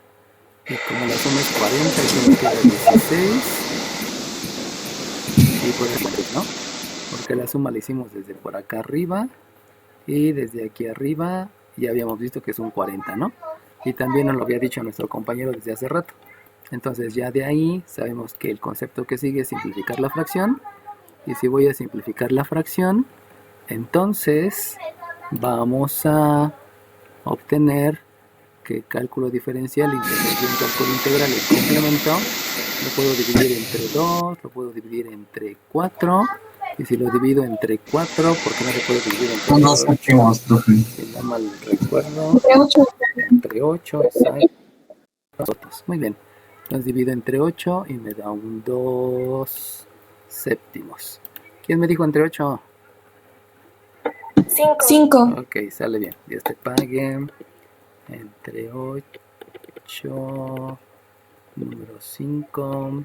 y como la suma es 40, aquí me queda 16, y por eso, ¿no? Porque la suma la hicimos desde por acá arriba, y desde aquí arriba ya habíamos visto que es un 40, ¿no? Y también nos lo había dicho nuestro compañero desde hace rato. Entonces ya de ahí sabemos que el concepto que sigue es simplificar la fracción, y si voy a simplificar la fracción, entonces vamos a obtener que cálculo diferencial, intersección, cálculo integral, el complemento, lo puedo dividir entre 2, lo puedo dividir entre 4, y si lo divido entre 4, ¿por qué no se puede dividir entre 8? Si no mal recuerdo, entre 8, exacto. Muy bien, entonces divido entre 8 y me da un 2 séptimos. ¿Quién me dijo entre 8? 5. Ok, sale bien. Dios te pague. Entre 8, número 5.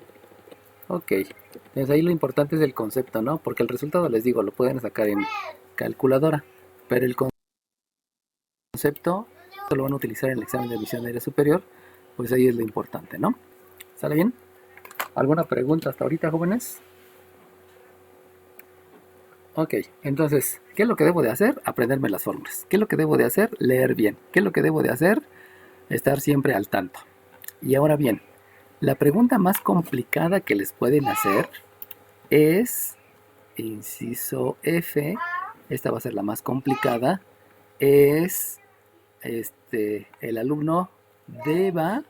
Ok, entonces ahí lo importante es el concepto, ¿no? Porque el resultado, les digo, lo pueden sacar en calculadora, pero el concepto lo van a utilizar en el examen de admisión aérea superior, pues ahí es lo importante, ¿no? ¿Sale bien? ¿Alguna pregunta hasta ahorita, jóvenes? Ok, entonces, ¿qué es lo que debo de hacer? Aprenderme las fórmulas. ¿Qué es lo que debo de hacer? Leer bien. ¿Qué es lo que debo de hacer? Estar siempre al tanto. Y ahora bien, la pregunta más complicada que les pueden hacer es, inciso F, esta va a ser la más complicada, es el alumno deba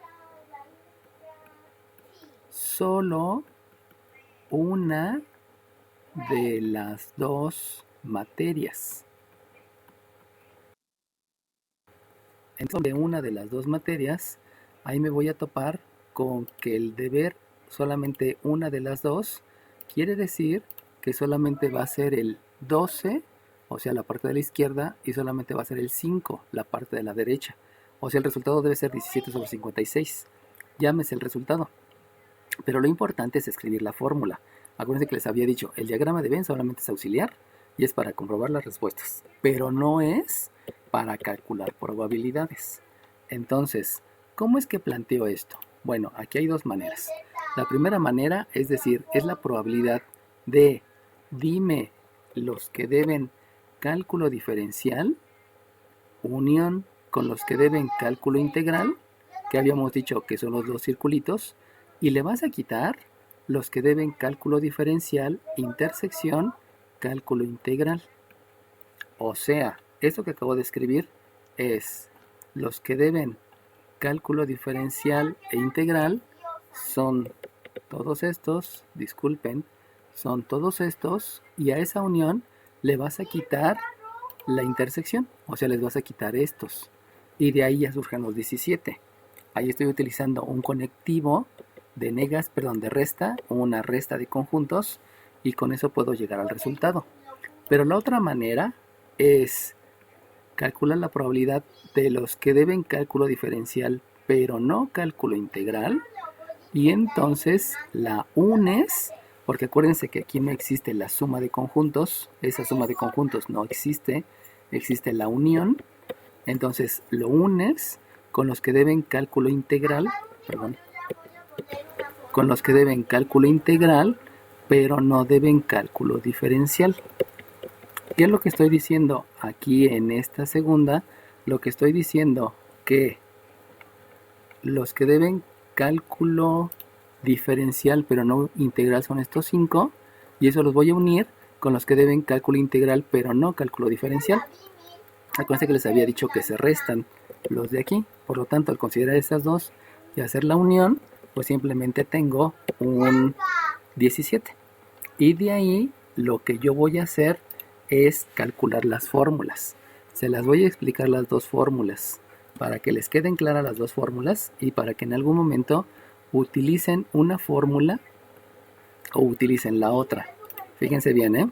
solo una de las dos materias. Entonces, de una de las dos materias, ahí me voy a topar con que el deber solamente una de las dos quiere decir que solamente va a ser el 12, o sea, la parte de la izquierda, y solamente va a ser el 5, la parte de la derecha. O sea, el resultado debe ser 17 sobre 56. Llámese el resultado. Pero lo importante es escribir la fórmula. Acuérdense que les había dicho, el diagrama de Venn solamente es auxiliar y es para comprobar las respuestas, pero no es para calcular probabilidades. Entonces, ¿cómo es que planteo esto? Bueno, aquí hay dos maneras. La primera manera, es decir, es la probabilidad de dime los que deben cálculo diferencial, unión con los que deben cálculo integral, que habíamos dicho que son los dos circulitos, y le vas a quitar los que deben cálculo diferencial, intersección, cálculo integral. O sea, esto que acabo de escribir es los que deben cálculo diferencial e integral son todos estos, disculpen, son todos estos, y a esa unión le vas a quitar la intersección, o sea, les vas a quitar estos, y de ahí ya surgen los 17. Ahí estoy utilizando un conectivo de resta, una resta de conjuntos, y con eso puedo llegar al resultado. Pero la otra manera es calcular la probabilidad de los que deben cálculo diferencial pero no cálculo integral, y entonces la unes, porque acuérdense que aquí no existe la suma de conjuntos, esa suma de conjuntos no existe, existe la unión. Entonces lo unes con los que deben cálculo integral, con los que deben cálculo integral, pero no deben cálculo diferencial. ¿Qué es lo que estoy diciendo aquí en esta segunda? Lo que estoy diciendo que los que deben cálculo diferencial, pero no integral, son estos 5, y eso los voy a unir con los que deben cálculo integral, pero no cálculo diferencial. Acuérdense que les había dicho que se restan los de aquí, por lo tanto, al considerar estas dos y hacer la unión, pues simplemente tengo un 17. Y de ahí lo que yo voy a hacer es calcular las fórmulas. Se las voy a explicar las dos fórmulas para que les queden claras las dos fórmulas y para que en algún momento utilicen una fórmula o utilicen la otra. Fíjense bien, ¿eh?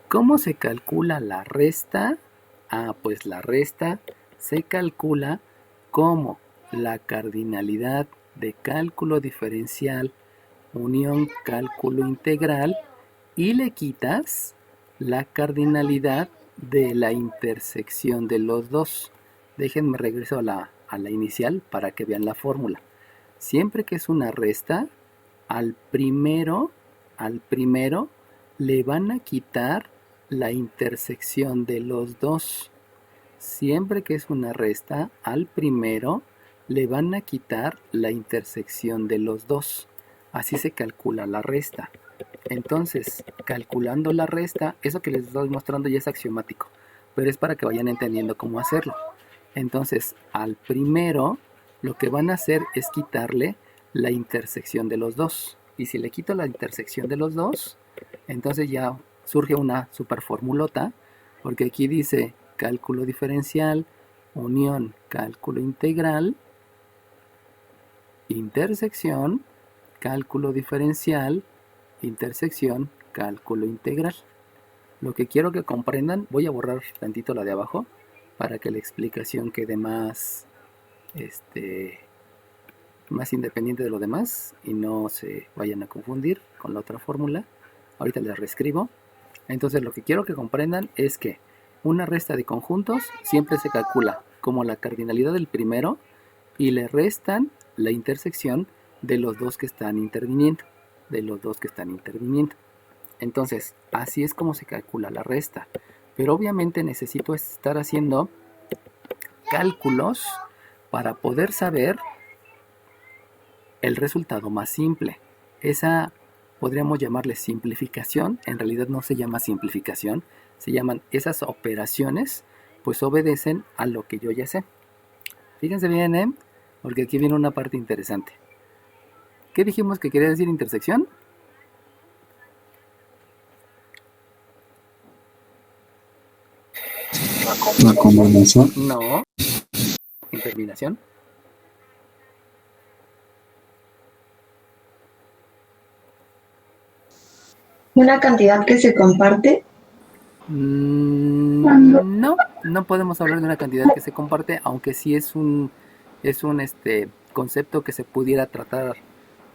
¿Cómo se calcula la resta? Pues la resta se calcula como la cardinalidad de cálculo diferencial unión cálculo integral y le quitas la cardinalidad de la intersección de los dos. Déjenme regreso a la inicial para que vean la fórmula. Siempre que es una resta, al primero le van a quitar la intersección de los dos. Siempre que es una resta, al primero le van a quitar la intersección de los dos. Así se calcula la resta. Entonces, calculando la resta, eso que les estoy mostrando ya es axiomático, pero es para que vayan entendiendo cómo hacerlo. Entonces, al primero, lo que van a hacer es quitarle la intersección de los dos. Y si le quito la intersección de los dos, entonces ya surge una super formulota, porque aquí dice cálculo diferencial, unión cálculo integral, intersección, cálculo diferencial, intersección, cálculo integral. Lo que quiero que comprendan, voy a borrar tantito la de abajo para que la explicación quede más, más independiente de lo demás y no se vayan a confundir con la otra fórmula. Ahorita les reescribo. Entonces lo que quiero que comprendan es que una resta de conjuntos siempre se calcula como la cardinalidad del primero y le restan la intersección de los dos que están interviniendo. Entonces, así es como se calcula la resta. Pero obviamente necesito estar haciendo cálculos para poder saber el resultado más simple. Esa podríamos llamarle simplificación. En realidad no se llama simplificación. Se llaman esas operaciones pues obedecen a lo que yo ya sé. Fíjense bien, ¿eh? Porque aquí viene una parte interesante. ¿Qué dijimos que quería decir intersección? La combinación. No. Interminación. Una cantidad que se comparte. No, no podemos hablar de una cantidad que se comparte, aunque sí es un concepto que se pudiera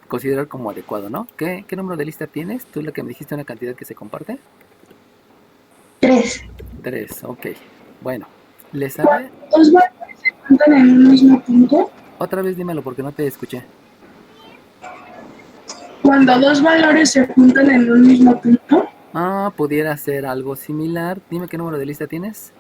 considerar como adecuado, ¿no? ¿Qué número de lista tienes? ¿Tú lo que me dijiste una cantidad que se comparte? 3. 3, ok. Bueno, ¿le sabe? ¿Dos valores se juntan en un mismo punto? Otra vez dímelo porque no te escuché. Cuando dos valores se juntan en un mismo punto. Pudiera ser algo similar. Dime qué número de lista tienes.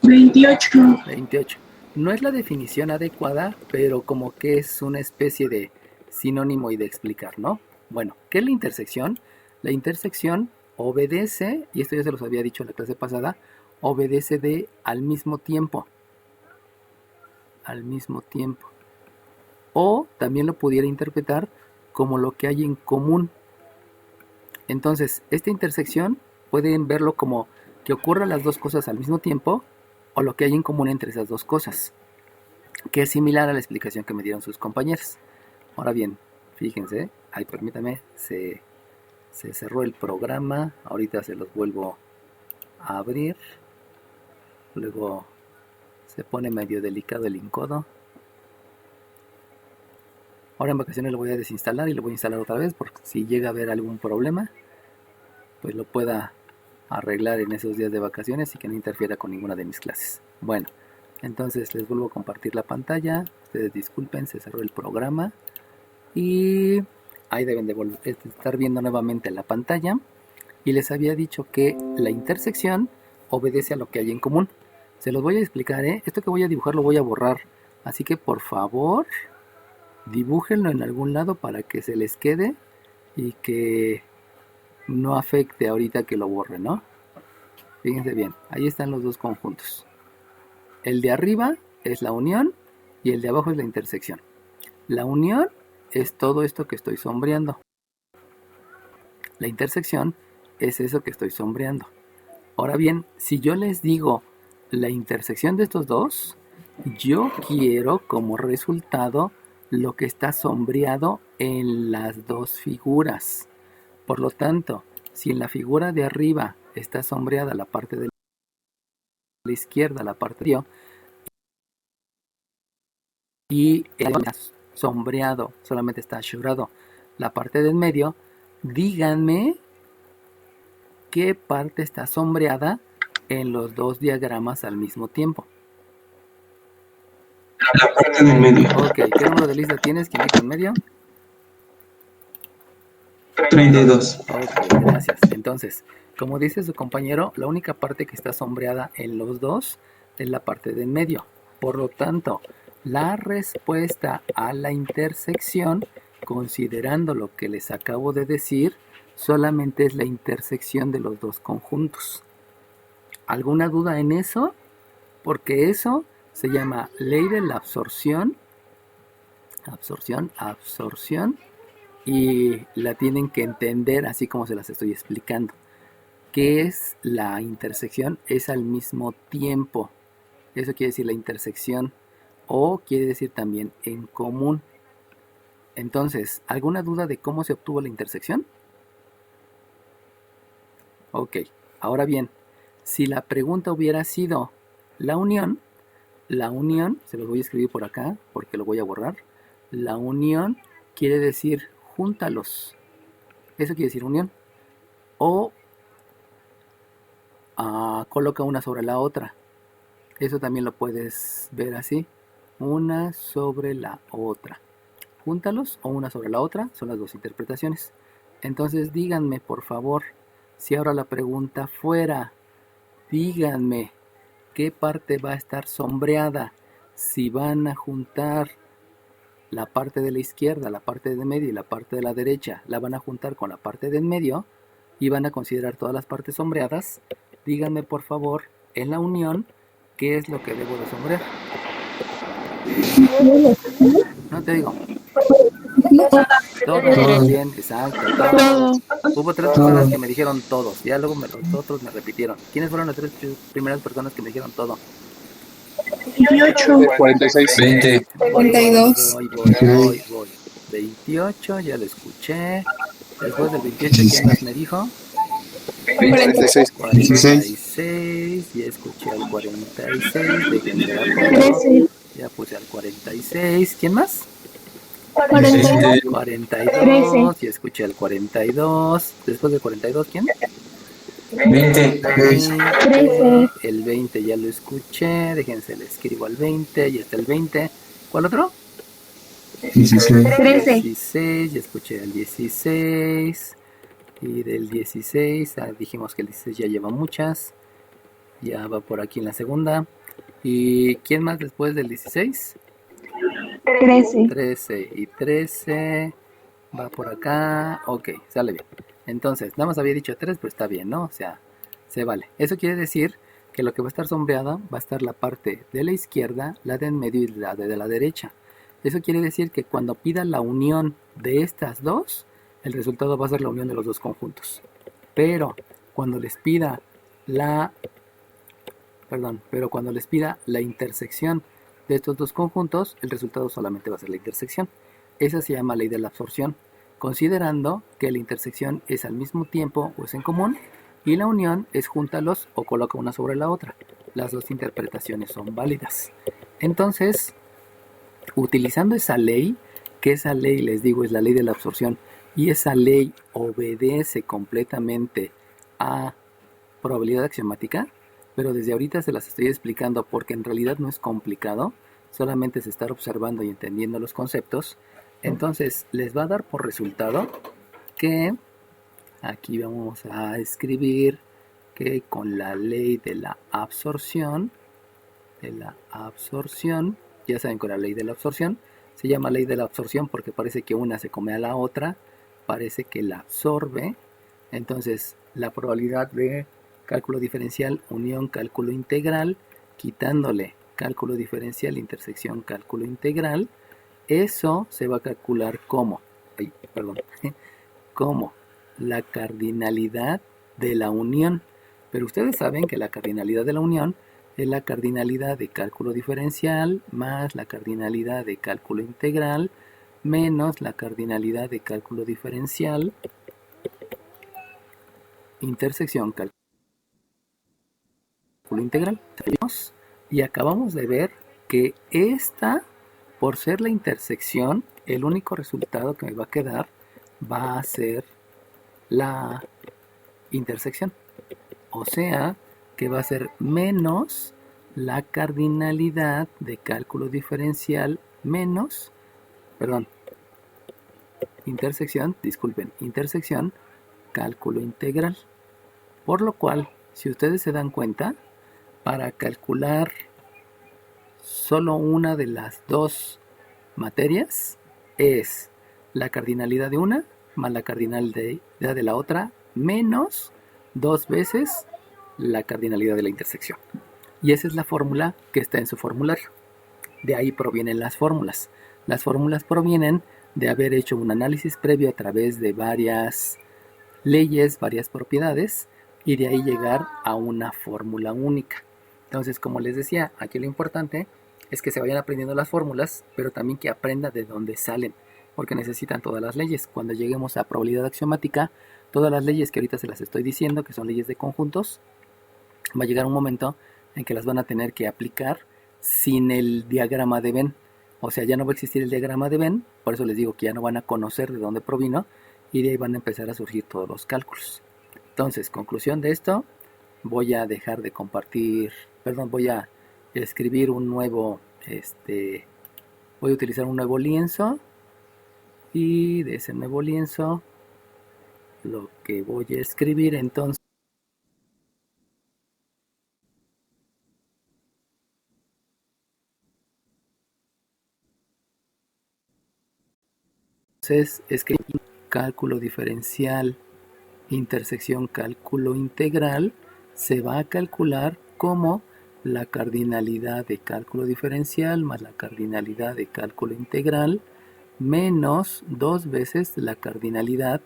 28. 28. No es la definición adecuada, pero como que es una especie de sinónimo y de explicar, ¿no? Bueno, ¿qué es la intersección? La intersección obedece, y esto ya se los había dicho en la clase pasada, obedece de al mismo tiempo. Al mismo tiempo. O también lo pudiera interpretar como lo que hay en común. Entonces, esta intersección pueden verlo como que ocurran las dos cosas al mismo tiempo o lo que hay en común entre esas dos cosas, que es similar a la explicación que me dieron sus compañeros. Ahora bien, fíjense, permítame, se cerró el programa, ahorita se los vuelvo a abrir, luego se pone medio delicado el encodo. Ahora en vacaciones lo voy a desinstalar y lo voy a instalar otra vez porque si llega a haber algún problema, pues lo pueda arreglar en esos días de vacaciones y que no interfiera con ninguna de mis clases. Bueno, entonces les vuelvo a compartir la pantalla. Ustedes disculpen, se cerró el programa y ahí deben de estar viendo nuevamente la pantalla. Y les había dicho que la intersección obedece a lo que hay en común. Se los voy a explicar, ¿eh? Esto que voy a dibujar lo voy a borrar, así que por favor dibújenlo en algún lado para que se les quede y que no afecte ahorita que lo borre, ¿no? Fíjense bien, ahí están los dos conjuntos. El de arriba es la unión y el de abajo es la intersección. La unión es todo esto que estoy sombreando. La intersección es eso que estoy sombreando. Ahora bien, si yo les digo la intersección de estos dos, yo quiero como resultado lo que está sombreado en las dos figuras. Por lo tanto, si en la figura de arriba está sombreada la parte de la izquierda, la parte de y el sombreado solamente está ashurado la parte del medio, díganme qué parte está sombreada en los dos diagramas al mismo tiempo. La parte del medio. Ok, ¿qué número de lista tienes? ¿Quién está en medio? 32. Ok, gracias. Entonces, como dice su compañero, la única parte que está sombreada en los dos es la parte del medio. Por lo tanto, la respuesta a la intersección, considerando lo que les acabo de decir, solamente es la intersección de los dos conjuntos. ¿Alguna duda en eso? Porque eso se llama ley de la absorción, y la tienen que entender así como se las estoy explicando. ¿Qué es la intersección? Es al mismo tiempo. Eso quiere decir la intersección o quiere decir también en común. Entonces, ¿alguna duda de cómo se obtuvo la intersección? Ok, ahora bien, si la pregunta hubiera sido la unión, se los voy a escribir por acá porque lo voy a borrar. La unión quiere decir júntalos. Eso quiere decir unión. O coloca una sobre la otra. Eso también lo puedes ver así. Una sobre la otra. Júntalos o una sobre la otra. Son las dos interpretaciones. Entonces díganme por favor, si ahora la pregunta fuera, díganme qué parte va a estar sombreada, si van a juntar la parte de la izquierda, la parte de medio y la parte de la derecha, la van a juntar con la parte del medio y van a considerar todas las partes sombreadas. Díganme por favor en la unión, ¿qué es lo que debo de sombrear? No te digo. Todo bien, exacto, todo. Hubo 3 personas que me dijeron todos, ya luego los otros me repitieron. ¿Quiénes fueron las 3 primeras personas que me dijeron todo? 28. 46. 20. 42. Voy. 28, ya lo escuché. Después del 28, ¿quién más me dijo? 46. 46, ya escuché al 46, déjenme acuerdo. Ya puse al 46, ¿quién más? 42, ya escuché al 42. Después del 42, ¿quién? 20. 13. El 20 ya lo escuché, déjense, le escribo al 20, ya está el 20. ¿Cuál otro? 16, ya escuché el 16. Y del 16, dijimos que el 16 ya lleva muchas. Ya va por aquí en la segunda. ¿Y quién más después del 16? 13. Y 13 va por acá. Ok, sale bien. Entonces, nada más había dicho 3, pero está bien, ¿no? O sea, se vale. Eso quiere decir que lo que va a estar sombreado va a estar la parte de la izquierda, la de en medio y la de la derecha. Eso quiere decir que cuando pida la unión de estas dos, el resultado va a ser la unión de los dos conjuntos. Pero cuando les pida cuando les pida la intersección de estos dos conjuntos, el resultado solamente va a ser la intersección. Esa se llama ley de la absorción, considerando que la intersección es al mismo tiempo o es en común, y la unión es júntalos o coloca una sobre la otra. Las dos interpretaciones son válidas. Entonces, utilizando esa ley, que esa ley, les digo, es la ley de la absorción, y esa ley obedece completamente a probabilidad axiomática, pero desde ahorita se las estoy explicando porque en realidad no es complicado, solamente es estar observando y entendiendo los conceptos. Entonces les va a dar por resultado que aquí vamos a escribir que con la ley de la absorción, ya saben, con la ley de la absorción, se llama ley de la absorción porque parece que una se come a la otra, parece que la absorbe. Entonces la probabilidad de cálculo diferencial, unión, cálculo integral, quitándole cálculo diferencial, intersección, cálculo integral, eso se va a calcular como la cardinalidad de la unión. Pero ustedes saben que la cardinalidad de la unión es la cardinalidad de cálculo diferencial más la cardinalidad de cálculo integral menos la cardinalidad de cálculo diferencial, intersección, cálculo integral. Y acabamos de ver que esta, por ser la intersección, el único resultado que me va a quedar va a ser la intersección. O sea, que va a ser menos la cardinalidad de cálculo diferencial menos, intersección, cálculo integral. Por lo cual, si ustedes se dan cuenta, para calcular solo una de las dos materias es la cardinalidad de una más la cardinalidad de la otra menos 2 veces la cardinalidad de la intersección. Y esa es la fórmula que está en su formulario. De ahí provienen las fórmulas. Las fórmulas provienen de haber hecho un análisis previo a través de varias leyes, varias propiedades, y de ahí llegar a una fórmula única. Entonces, como les decía, aquí lo importante es que se vayan aprendiendo las fórmulas, pero también que aprendan de dónde salen, porque necesitan todas las leyes. Cuando lleguemos a probabilidad axiomática, todas las leyes que ahorita se las estoy diciendo, que son leyes de conjuntos, va a llegar un momento en que las van a tener que aplicar sin el diagrama de Venn. O sea, ya no va a existir el diagrama de Venn, por eso les digo que ya no van a conocer de dónde provino, y de ahí van a empezar a surgir todos los cálculos. Entonces, conclusión de esto, voy a dejar de compartir, voy a escribir un nuevo, voy a utilizar un nuevo lienzo, y de ese nuevo lienzo, lo que voy a escribir entonces escribir cálculo diferencial, intersección, cálculo integral, se va a calcular como la cardinalidad de cálculo diferencial más la cardinalidad de cálculo integral menos 2 veces la cardinalidad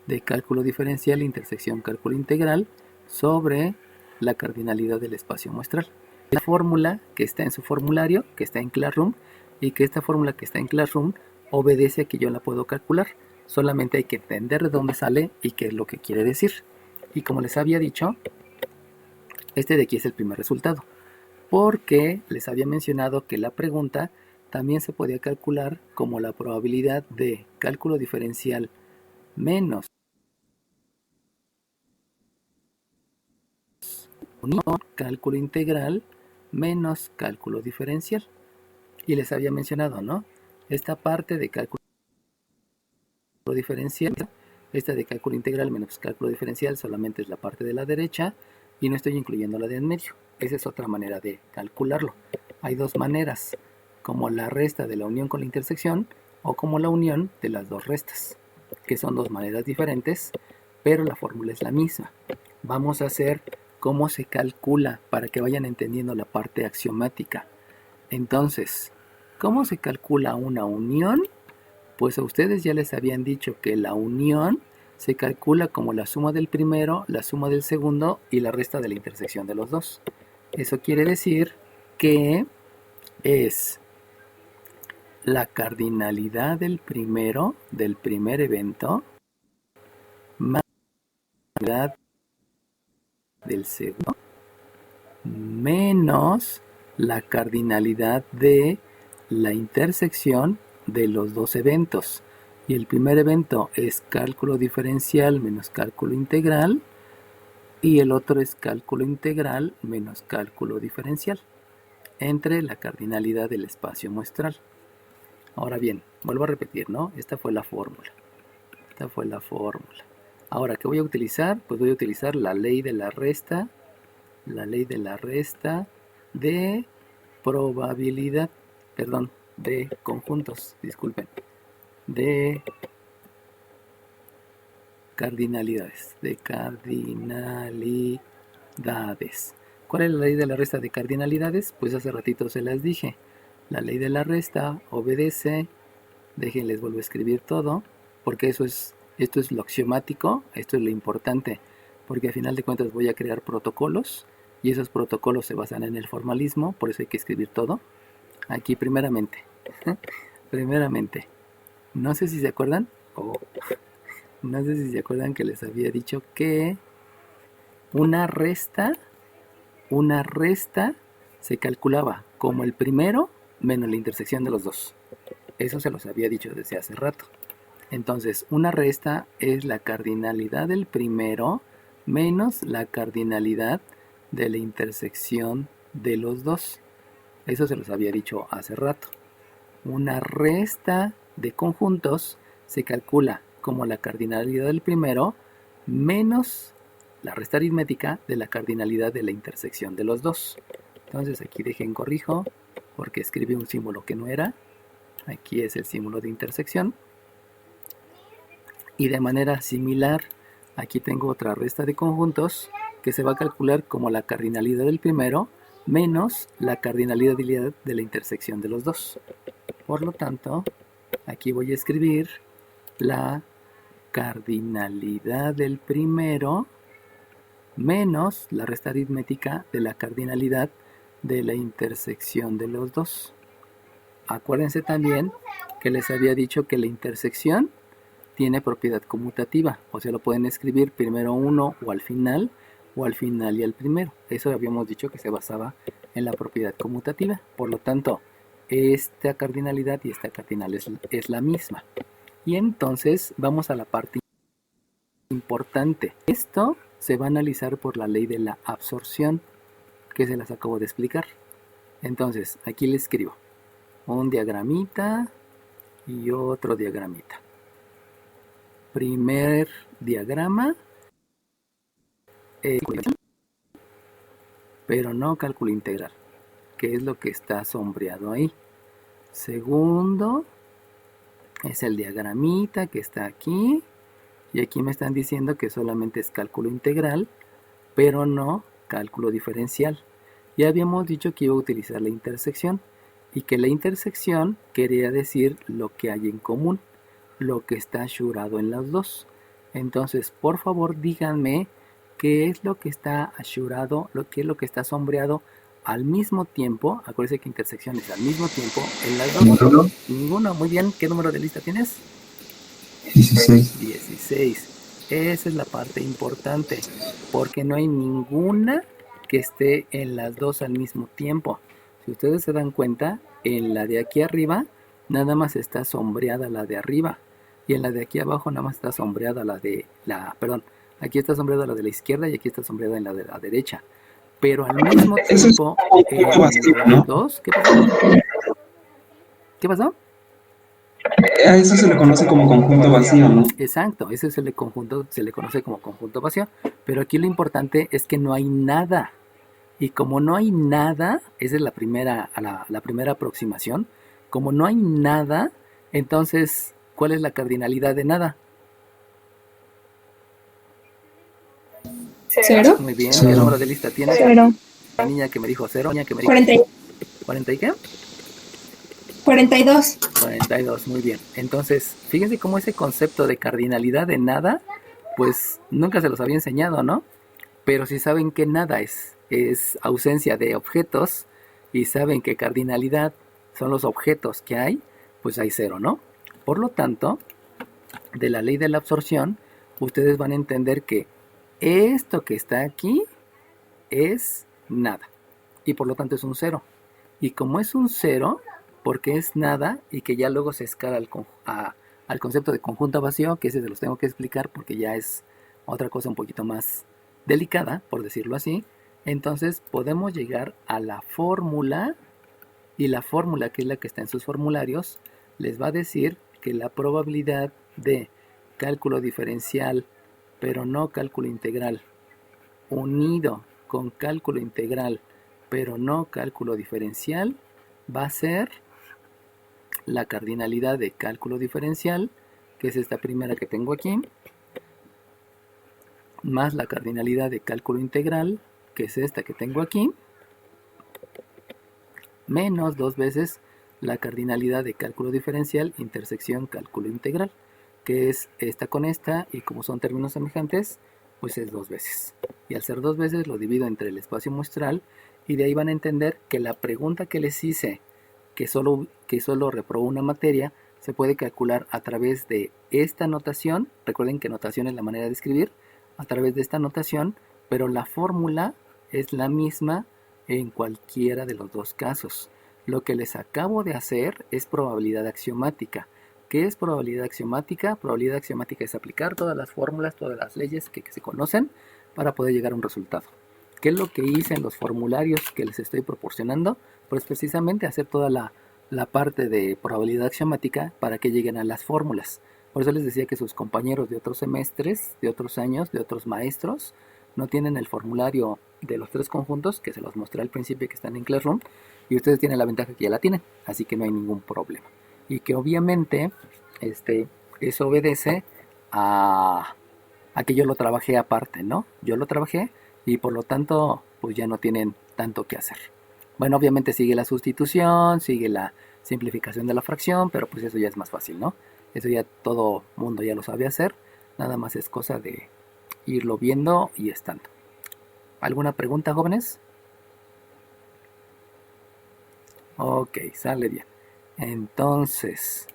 de cálculo diferencial intersección cálculo integral sobre la cardinalidad del espacio muestral. La fórmula que está en su formulario, que está en Classroom, y que esta fórmula que está en Classroom obedece a que yo la puedo calcular. Solamente hay que entender de dónde sale y qué es lo que quiere decir. Y como les había dicho, este de aquí es el primer resultado, porque les había mencionado que la pregunta también se podía calcular como la probabilidad de cálculo diferencial menos unión cálculo integral menos cálculo diferencial. Y les había mencionado, ¿no? Esta parte de cálculo diferencial, esta de cálculo integral menos cálculo diferencial solamente es la parte de la derecha y no estoy incluyendo la de en medio. Esa es otra manera de calcularlo. Hay dos maneras, como la resta de la unión con la intersección o como la unión de las dos restas, que son dos maneras diferentes, pero la fórmula es la misma. Vamos a hacer cómo se calcula para que vayan entendiendo la parte axiomática. Entonces, ¿cómo se calcula una unión? Pues a ustedes ya les habían dicho que la unión se calcula como la suma del primero, la suma del segundo y la resta de la intersección de los dos. Eso quiere decir que es la cardinalidad del primero, del primer evento, más la cardinalidad del segundo, menos la cardinalidad de la intersección de los dos eventos. Y el primer evento es cálculo diferencial menos cálculo integral y el otro es cálculo integral menos cálculo diferencial entre la cardinalidad del espacio muestral. Ahora bien, vuelvo a repetir, ¿no? Esta fue la fórmula. Esta fue la fórmula. Ahora, ¿qué voy a utilizar? Pues voy a utilizar la ley de la resta de probabilidad, perdón, de conjuntos, disculpen, de cardinalidades, ¿Cuál es la ley de la resta de cardinalidades? Pues hace ratito se las dije. La ley de la resta obedece, déjenles vuelvo a escribir todo, porque esto es lo axiomático, esto es lo importante, porque al final de cuentas voy a crear protocolos, y esos protocolos se basan en el formalismo, por eso hay que escribir todo. Aquí primeramente, no sé si se acuerdan, no sé si se acuerdan que les había dicho que una resta se calculaba como el primero menos la intersección de los dos. Eso se los había dicho desde hace rato. Entonces, una resta es la cardinalidad del primero menos la cardinalidad de la intersección de los dos. Eso se los había dicho hace rato. Una resta de conjuntos se calcula como la cardinalidad del primero menos la resta aritmética de la cardinalidad de la intersección de los dos. Entonces aquí dejen corrijo porque escribí un símbolo que no era. Aquí es el símbolo de intersección. Y de manera similar, aquí tengo otra resta de conjuntos que se va a calcular como la cardinalidad del primero menos la cardinalidad de la intersección de los dos. Por lo tanto, aquí voy a escribir la cardinalidad del primero menos la resta aritmética de la cardinalidad de la intersección de los dos. Acuérdense también que les había dicho que la intersección tiene propiedad conmutativa, o sea, lo pueden escribir primero uno o al final y al primero. Eso habíamos dicho que se basaba en la propiedad conmutativa. Por lo tanto, esta cardinalidad y esta cardinal es la misma. Y entonces vamos a la parte importante. Esto se va a analizar por la ley de la absorción, que se las acabo de explicar. Entonces, aquí le escribo un diagramita y otro diagramita. Primer diagrama, pero no cálculo integral, que es lo que está sombreado ahí. Segundo es el diagramita que está aquí, y aquí me están diciendo que solamente es cálculo integral, pero no cálculo diferencial. Ya habíamos dicho que iba a utilizar la intersección y que la intersección quería decir lo que hay en común, lo que está ashurado en las dos. Entonces, por favor, díganme qué es lo que está ashurado, qué es lo que está sombreado al mismo tiempo. Acuérdense que intersección es al mismo tiempo en las dos. Ninguno. Ninguno. Muy bien. ¿Qué número de lista tienes? 16. 16. Esa es la parte importante, porque no hay ninguna que esté en las dos al mismo tiempo. Si ustedes se dan cuenta, en la de aquí arriba nada más está sombreada la de arriba, y en la de aquí abajo nada más está sombreada aquí está sombreada la de la izquierda y aquí está sombreada en la de la derecha. Pero al mismo Eso es tiempo, un poco vacío, las ¿no? dos, ¿qué pasó? ¿Qué pasó? A eso se le conoce como conjunto vacío, ¿no? Exacto, ese es el conjunto, se le conoce como conjunto vacío, pero aquí lo importante es que no hay nada. Y como no hay nada, esa es la primera aproximación. Como no hay nada, entonces, ¿cuál es la cardinalidad de nada? ¿Cero? Muy bien, Cero. ¿qué número de lista tiene? Cero. La niña que me dijo 0, niña que me dijo 40 y qué? 42. 42, muy bien. Entonces, fíjense cómo ese concepto de cardinalidad de nada, pues nunca se los había enseñado, ¿no? Pero si saben que nada es ausencia de objetos y saben que cardinalidad son los objetos que hay, pues hay 0, ¿no? Por lo tanto, de la ley de la absorción, ustedes van a entender que esto que está aquí es nada y por lo tanto es un 0. Y como es un 0, porque es nada y que ya luego se escala al concepto de conjunto vacío, que ese se los tengo que explicar porque ya es otra cosa un poquito más delicada, por decirlo así. Entonces podemos llegar a la fórmula, y la fórmula, que es la que está en sus formularios, les va a decir que la probabilidad de cálculo diferencial, pero no cálculo integral, unido con cálculo integral, pero no cálculo diferencial, va a ser la cardinalidad de cálculo diferencial, que es esta primera que tengo aquí, más la cardinalidad de cálculo integral, que es esta que tengo aquí, menos 2 veces la cardinalidad de cálculo diferencial, intersección cálculo integral, que es esta con esta, y como son términos semejantes, pues es 2 veces. Y al ser 2 veces lo divido entre el espacio muestral, y de ahí van a entender que la pregunta que les hice, que solo reprobó una materia, se puede calcular a través de esta notación. Recuerden que notación es la manera de escribir, a través de esta notación, pero la fórmula es la misma en cualquiera de los dos casos. Lo que les acabo de hacer es probabilidad axiomática. ¿Qué es probabilidad axiomática? Probabilidad axiomática es aplicar todas las fórmulas, todas las leyes que se conocen para poder llegar a un resultado. ¿Qué es lo que hice en los formularios que les estoy proporcionando? Pues precisamente hacer toda la parte de probabilidad axiomática para que lleguen a las fórmulas. Por eso les decía que sus compañeros de otros semestres, de otros años, de otros maestros, no tienen el formulario de los 3 conjuntos, que se los mostré al principio, que están en Classroom, y ustedes tienen la ventaja que ya la tienen, así que no hay ningún problema. Y que obviamente eso obedece a que yo lo trabajé aparte, ¿no? Yo lo trabajé y por lo tanto pues ya no tienen tanto que hacer. Bueno, obviamente sigue la sustitución, sigue la simplificación de la fracción, pero pues eso ya es más fácil, ¿no? Eso ya todo mundo ya lo sabe hacer, nada más es cosa de irlo viendo y estando. ¿Alguna pregunta, jóvenes? Ok, sale bien. Entonces,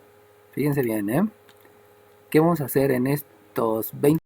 fíjense bien, ¿eh? ¿Qué vamos a hacer en estos 20